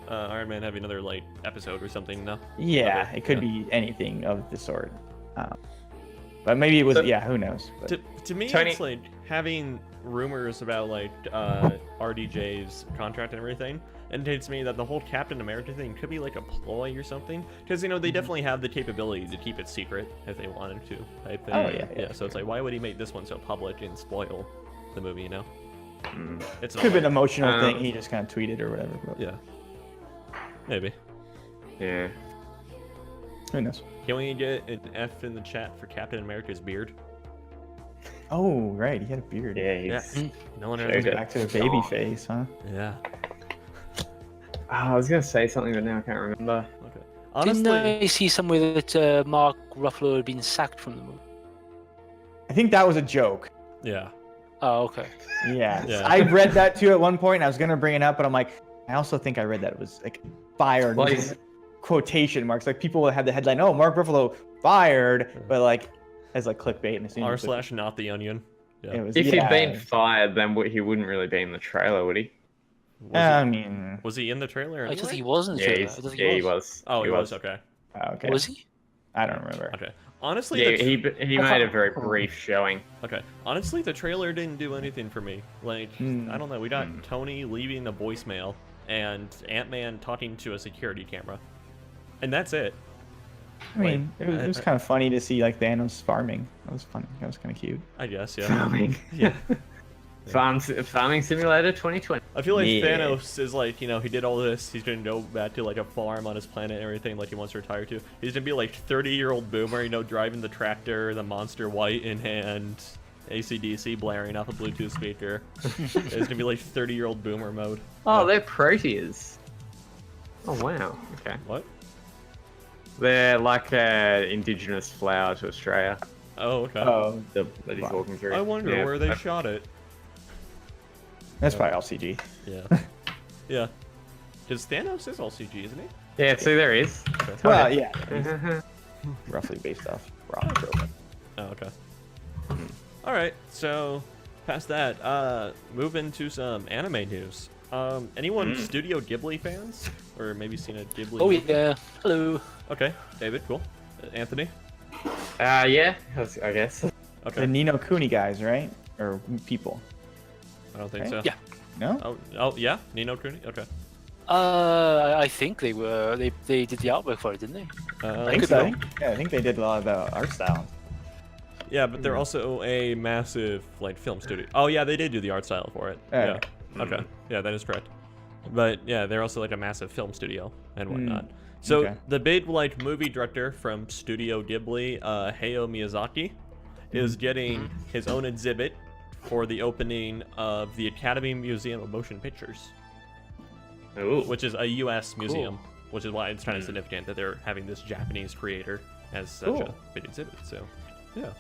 Iron Man having another like episode or something. No. yeah, Okay, it could be anything of the sort. But maybe it was. Who knows? But, To me, Tony- it's like having rumors about like RDJ's contract and everything indicates to me that the whole Captain America thing could be like a ploy or something. Because they definitely have the capability to keep it secret if they wanted to. Type thing. Oh, yeah. So it's like, why would he make this one so public and spoil the movie? It's could have been an not emotional thing. He just kind of tweeted or whatever. But yeah. Maybe. Yeah. who knows? Can we get an F in the chat for Captain America's beard? Oh right, he had a beard. Yeah. No one Showed has it. Back to a baby face, huh? Yeah. I was gonna say something, but now I can't remember. Okay. Honestly, didn't I see somewhere that Mark Ruffalo had been sacked from the movie? I think that was a joke. yeah. Oh, okay. Yeah. Yeah. I read that too at one point, and I was gonna bring it up, but I'm like, I also think I read that it was like fired. Well, with quotation marks. Like people would have the headline, "Oh, Mark Ruffalo fired," but like as like clickbait. And as soon as you r/ not the onion. Yeah. it was, If yeah. he'd been fired, then he wouldn't really be in the trailer, would he? I mean, Was he in the trailer? I Anyway? thought he wasn't. Yeah, Sure. he was. Oh, he was. Okay. okay. Was he? I don't remember. Okay. Honestly, Yeah, the he made a very brief showing. okay. Honestly, the trailer didn't do anything for me. Like, I don't know. We got Tony leaving the voicemail and Ant-Man talking to a security camera, and that's it. I mean, it was kind of funny to see like Thanos farming. That was fun. That was kind of cute. I guess, yeah. Farming. Yeah. Farming Simulator 2020. I feel like Yeah. Thanos is like, you know, he did all this. He's gonna go back to like a farm on his planet and everything, like he wants to retire to. He's gonna be like 30-year-old boomer, you know, driving the tractor, the Monster White in hand, AC/DC blaring off a Bluetooth speaker. It's gonna be like 30-year-old boomer mode. Oh, Yeah. they're proteas. Oh wow. Okay. What? They're like indigenous flower to Australia. Oh, okay. Oh, That he's walking through. I wonder Yeah. where they shot it. that's probably all CG. Yeah. Yeah. Because Thanos is all CG, isn't he? Yeah. See, there he is. Well, yeah, he's roughly based off Ron Joe. Oh, okay. All right. So, past that, move into some anime news. Anyone Studio Ghibli fans, or maybe seen a Ghibli? Oh movie? yeah. Hello. Okay, David, cool. Anthony. Yeah. I guess. Okay. The Nino Kuni guys, right? Or people? I don't think Right? so. Yeah. No. Oh, yeah. Nino Kuni. Okay. I think they were. They did the artwork for it, didn't they? I think could so. be wrong. Yeah, I think they did a lot of the art style. Yeah, but they're also a massive like film studio. Oh yeah, they did do the art style for it. Oh, Yeah. Okay. Yeah, that is correct. But yeah, they're also like a massive film studio and whatnot. So Okay. the big like movie director from Studio Ghibli, Hayao Miyazaki, is getting his own exhibit for the opening of the Academy Museum of Motion Pictures, Ooh. which is a U.S. museum, which is why it's kind of significant that they're having this Japanese creator as such a Cool. big exhibit. So, yeah.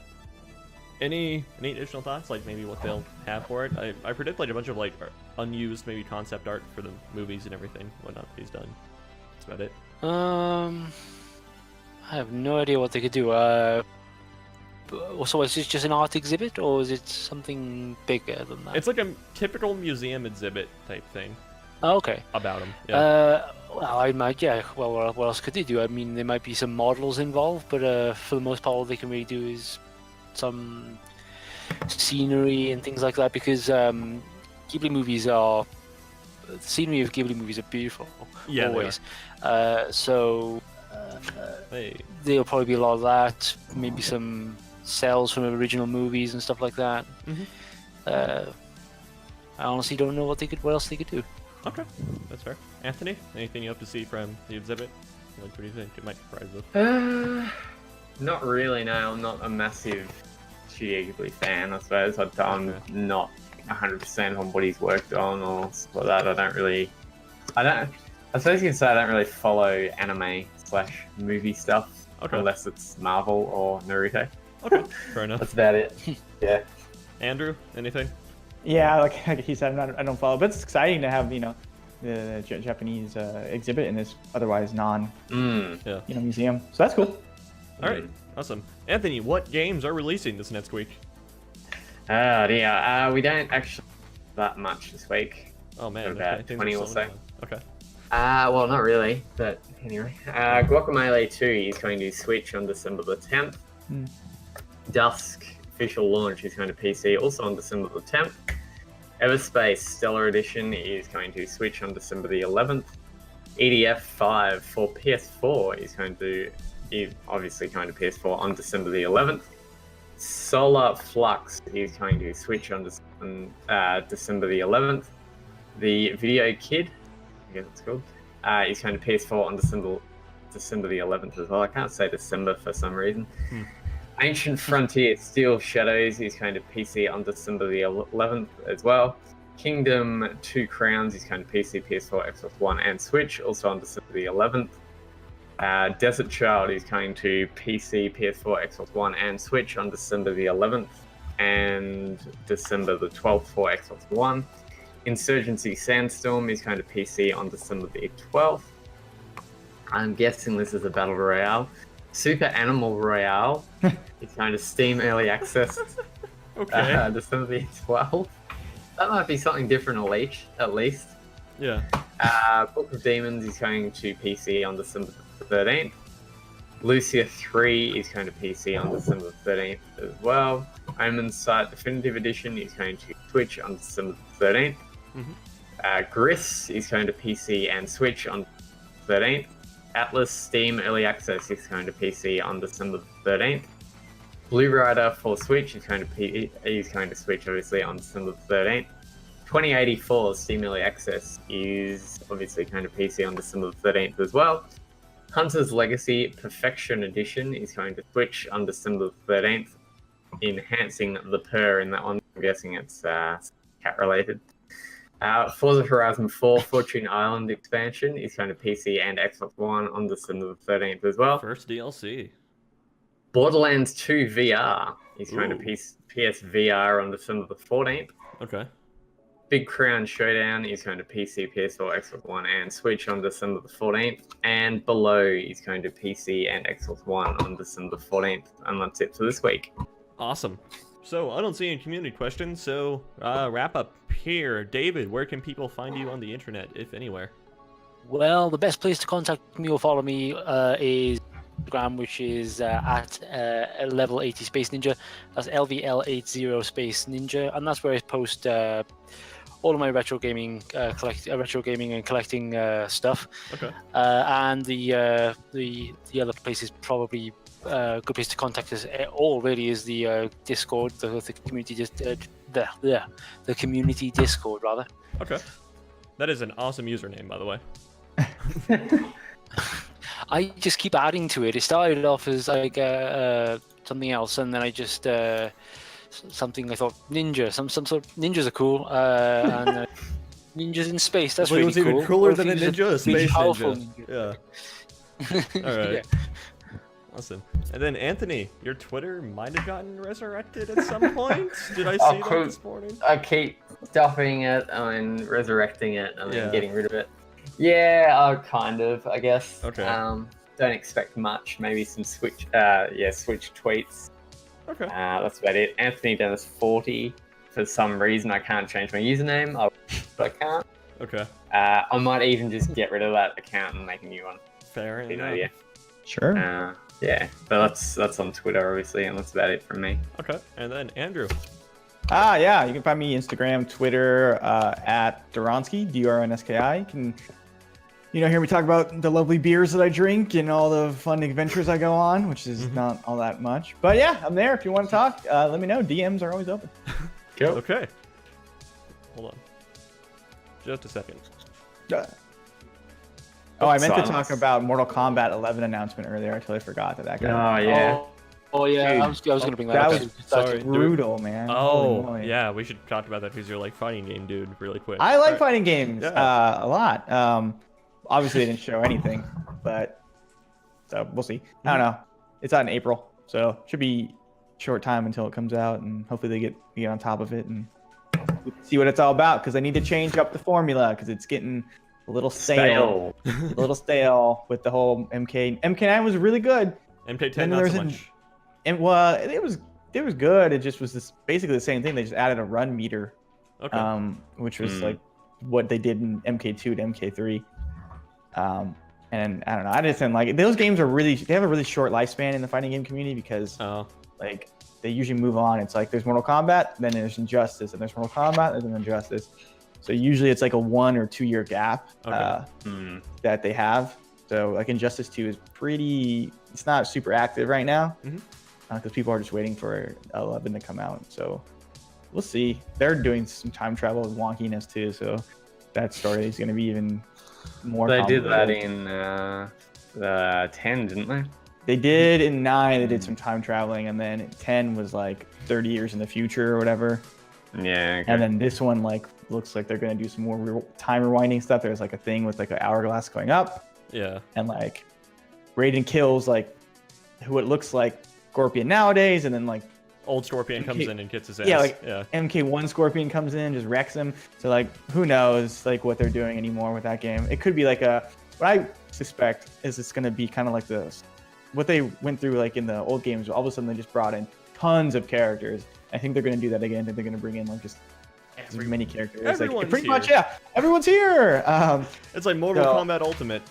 Any additional thoughts, like maybe what they'll have for it? I predict like a bunch of like unused maybe concept art for the movies and everything, whatnot he's done. That's about it. I have no idea what they could do. So is this just an art exhibit, or is it something bigger than that? It's like a typical museum exhibit type thing Oh, okay. about him. Yeah. Well, I might. Yeah. Well, what else could they do? I mean, there might be some models involved, but for the most part, all they can really do is some scenery and things like that. Because Ghibli movies are the scenery of Ghibli movies are beautiful. Yeah, they always. So Hey. there'll probably be a lot of that. Maybe some cells from original movies and stuff like that. I honestly don't know what else they could do. Okay, that's fair. Anthony, anything you hope to see from the exhibit? Like, what do you think it might surprise us? Not really. No, I'm not a massive Studio Ghibli fan. I suppose I'm not 100% on what he's worked on or stuff like that. I suppose you can say I don't really follow anime/movie stuff unless it's Marvel or Naruto. Okay, fair enough. That's about it. Yeah. Andrew, anything? Yeah, like he said, I don't follow, but it's exciting to have the Japanese exhibit in this otherwise non Yeah. museum. So that's cool. All right, awesome. Anthony, what games are releasing this next week? Oh dear. We don't actually that much this week. Oh man, About okay, things 20 are or slowing so. down. Okay. Well, not really, but anyway. Guacamelee 2 is going to Switch on December the 10th. Dusk official launch is going to PC also on December the 10th. Everspace Stellar Edition is going to Switch on December the 11th. EDF 5 for PS4 is obviously going to PS4 on December the 11th. Solar Flux is going to Switch on December the 11th. The Video Kid, I guess it's called, is going to PS4 on December the 11th as well. I can't say December for some reason. Ancient Frontier Steel Shadows is going to PC on December the 11th as well. Kingdom 2 Crowns is going to PC, PS4, Xbox One, and Switch, also on December the 11th. Desert Child is coming to PC, PS4, Xbox One, and Switch on December the 11th and December the 12th for Xbox One. Insurgency Sandstorm is going to PC on December the 12th. I'm guessing this is a battle royale. Super Animal Royale is going to Steam Early Access. Okay. December the 12th. That might be something different at least. Yeah. Book of Demons is going to PC on December 13th. Lucia 3 is going to PC on December 13th as well. Omen's Sight Definitive Edition is going to Switch on December 13th. Gris is going to PC and Switch on 13th. Atlas Steam Early Access is going to PC on December 13th. Blue Rider for Switch is going to Switch obviously on December 13th. 2084 Steam Early Access is obviously going to PC on December 13th as well. Hunter's Legacy Perfection Edition is going to Switch on December 13th, enhancing the purr in that one. I'm guessing it's cat related. Forza Horizon 4 Fortune Island expansion is going to PC and Xbox One on December 13th as well. First DLC. Borderlands 2 VR is going to PSVR on December the 14th. Okay. Big Crown Showdown is going to PC, PS4, Xbox One, and Switch on December the 14th. And Below is going to PC and Xbox One on December 14th. And that's it for this week. Awesome. So I don't see any community questions, so wrap up here. David, where can people find you on the internet, if anywhere? Well, the best place to contact me or follow me is Instagram, which is at level 80 Space Ninja. That's LVL80 Space Ninja, and that's where I post all of my retro gaming, and collecting stuff. Okay. And the other place is probably a good place to contact us all. Really, is the Discord, the community, the community Discord rather. Okay. That is an awesome username, by the way. I just keep adding to it. It started off as like something else, and then I just something I thought ninja. Some sort of ninjas are cool, and ninjas in space. That's really cool. Even cooler than a ninja, a space ninja. Yeah. All right. Yeah. Awesome. And then Anthony, your Twitter might have gotten resurrected at some point. Did I see that this morning? I keep stuffing it and resurrecting it and then Yeah. getting rid of it. Yeah, kind of, I guess. Okay. Don't expect much. Maybe some Switch tweets. Okay. That's about it. Anthony Dennis 40. For some reason, I can't change my username. But I can't. Okay. I might even just get rid of that account and make a new one. Fair enough. Idea. Sure. Yeah, but that's on Twitter, obviously, and that's about it from me. Okay. And then Andrew. Yeah, you can find me Instagram, Twitter, at Duronsky, D-U-R-N-S-K-I. You can, hear me talk about the lovely beers that I drink and all the fun adventures I go on, which is not all that much. But yeah, I'm there. If you want to talk, let me know. DMs are always open. Cool. Okay. Hold on. Just a second. Oh, I meant to talk about Mortal Kombat 11 announcement earlier. I totally forgot that guy. Oh, yeah. Oh yeah, Dude. I was going to bring that up. That was brutal, man. Oh, Holy moly. yeah, we should talk about that because you're like fighting game dude really quick. I like All right. fighting games Yeah. a lot. Obviously, they didn't show anything, but so we'll see. I don't know. It's out in April, so should be short time until it comes out, and hopefully they get on top of it and see what it's all about. Because I need to change up the formula because it's getting a little stale. A little stale with the whole MK. MK9 was really good. MK10 not so much. And it was good. It just was basically the same thing. They just added a run meter, Okay. which was like what they did in MK2 to MK3. And I don't know. I just didn't like it. Those games they have a really short lifespan in the fighting game community because like they usually move on. It's like there's Mortal Kombat, then there's Injustice, and there's Mortal Kombat, and then Injustice. So usually it's like a 1 or 2 year gap that they have. So like Injustice 2 is it's not super active right now because people are just waiting for 11 to come out. So we'll see. They're doing some time travel with wonkiness too. So that story is going to be even more. They did that complicated. in 10, didn't they? They did in 9. They did some time traveling, and then 10 was like 30 years in the future or whatever. Yeah. Okay. And then this one looks like they're going to do some more time rewinding stuff. There's like a thing with like an hourglass going up. Yeah. And like Raiden kills like who it looks like Scorpion nowadays, and then like old Scorpion comes in and gets his ass. Yeah, like MK1 Scorpion comes in, just wrecks him. So like, who knows like what they're doing anymore with that game? It could be like what I suspect is it's gonna be kind of like what they went through like in the old games. All of a sudden they just brought in tons of characters. I think they're gonna do that again. I think they're gonna bring in like just as many characters. Like, pretty much, yeah. Everyone's here. It's like Mortal Kombat Ultimate.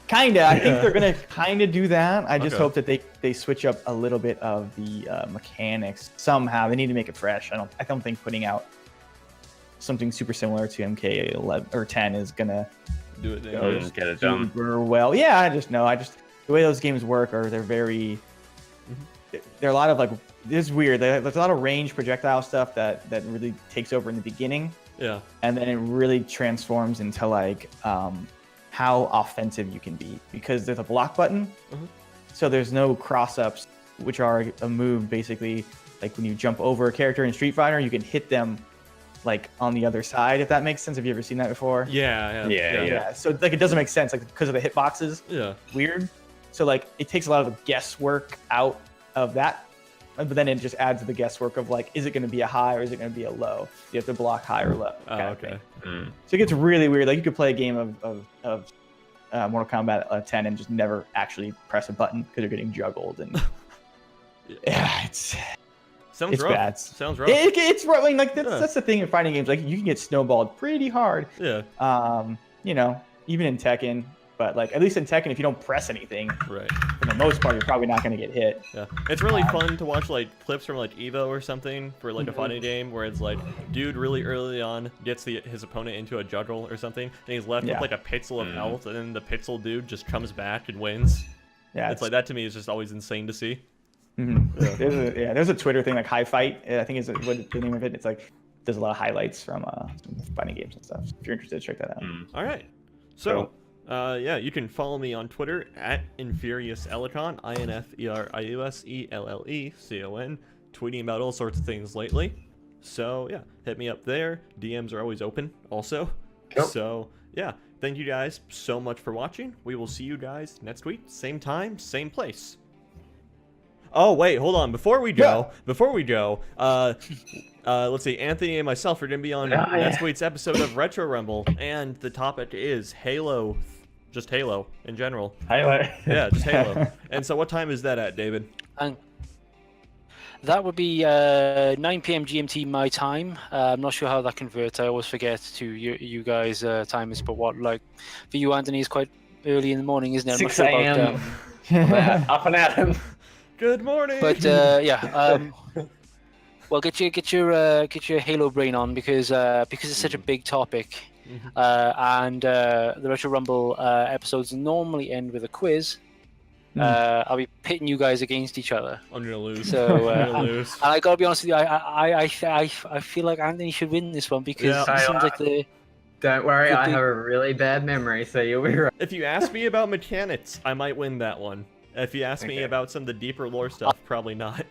Kinda. I think they're gonna kinda do that. I just hope that they switch up a little bit of the mechanics somehow. They need to make it fresh. I don't think putting out something super similar to MK11 or 10 is gonna do it. Just get it done. Super well. Yeah, I just the way those games work are they're very. They're a lot of like this is weird. There's a lot of range projectile stuff that really takes over in the beginning. Yeah. And then it really transforms into like how offensive you can be because there's a block button. So there's no cross-ups, which are a move basically like when you jump over a character in Street Fighter, you can hit them like on the other side, if that makes sense. Have you ever seen that before? Yeah. So like it doesn't make sense like because of the hitboxes. Yeah. Weird. So like it takes a lot of the guesswork out of that. But then it just adds to the guesswork of like, is it going to be a high or is it going to be a low? You have to block high or low. Okay. So it gets really weird. Like you could play a game of Mortal Kombat 10 and just never actually press a button because you're getting juggled and it's rough. bad. Sounds rough. It's rough. I mean, like that's the thing in fighting games. Like you can get snowballed pretty hard. Yeah. Even in Tekken. But like at least in Tekken, if you don't press anything, right, for the most part, you're probably not going to get hit. Yeah, it's really fun to watch like clips from like Evo or something for like a fighting game where it's like dude really early on gets his opponent into a juggle or something, and he's left with like a pixel of health, and then the pixel dude just comes back and wins. Yeah, it's like that to me is just always insane to see. There's a Twitter thing like High Fight. I think is what the name of it. It's like there's a lot of highlights from fighting games and stuff. If you're interested, check that out. All right, so. You can follow me on Twitter at InfuriousElecon, INFERIUSELLECON, tweeting about all sorts of things lately. So, yeah, hit me up there. DMs are always open also. Cool. So, yeah, thank you guys so much for watching. We will see you guys next week, same time, same place. Oh, wait, hold on. Before we go, let's see, Anthony and myself are going to be on next week's episode of Retro Rumble, and the topic is Halo, just Halo in general. Halo. Yeah, just Halo. And so what time is that at, David? That would be 9 p.m. GMT my time. I'm not sure how that converts. I always forget to you guys' timers, but for you, Anthony, is quite early in the morning, isn't it? 6 a.m. Up and at him. Good morning. But well, get your Halo brain on because it's such a big topic, and the Retro Rumble episodes normally end with a quiz. I'll be pitting you guys against each other. I'm gonna lose. So I'm gonna lose. And I gotta be honest with you, I feel like Anthony should win this one because he seems like the. Don't worry, I have a really bad memory, so you'll be right. If you ask me about mechanics, I might win that one. If you ask me about some of the deeper lore stuff, probably not.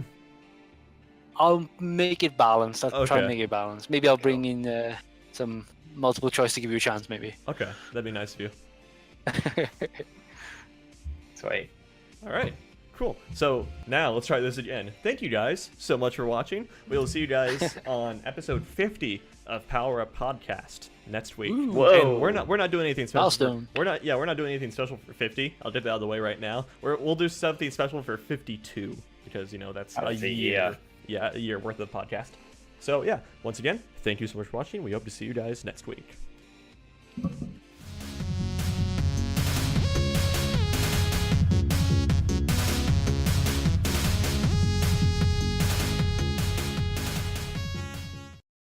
I'll make it balanced. I'll try and make it balanced. Maybe I'll bring in some multiple choice to give you a chance, maybe. Okay, that'd be nice of you. Sweet. All right, cool. So now let's try this again. Thank you guys so much for watching. We will see you guys on episode 50 of Power Up Podcast next week. Ooh. Whoa! And we're not doing anything special. Milestone. We're not doing anything special for 50. I'll get that out of the way right now. We'll do something special for 52 because that's a year. Yeah, a year worth of podcast. So yeah, once again, thank you so much for watching. We hope to see you guys next week.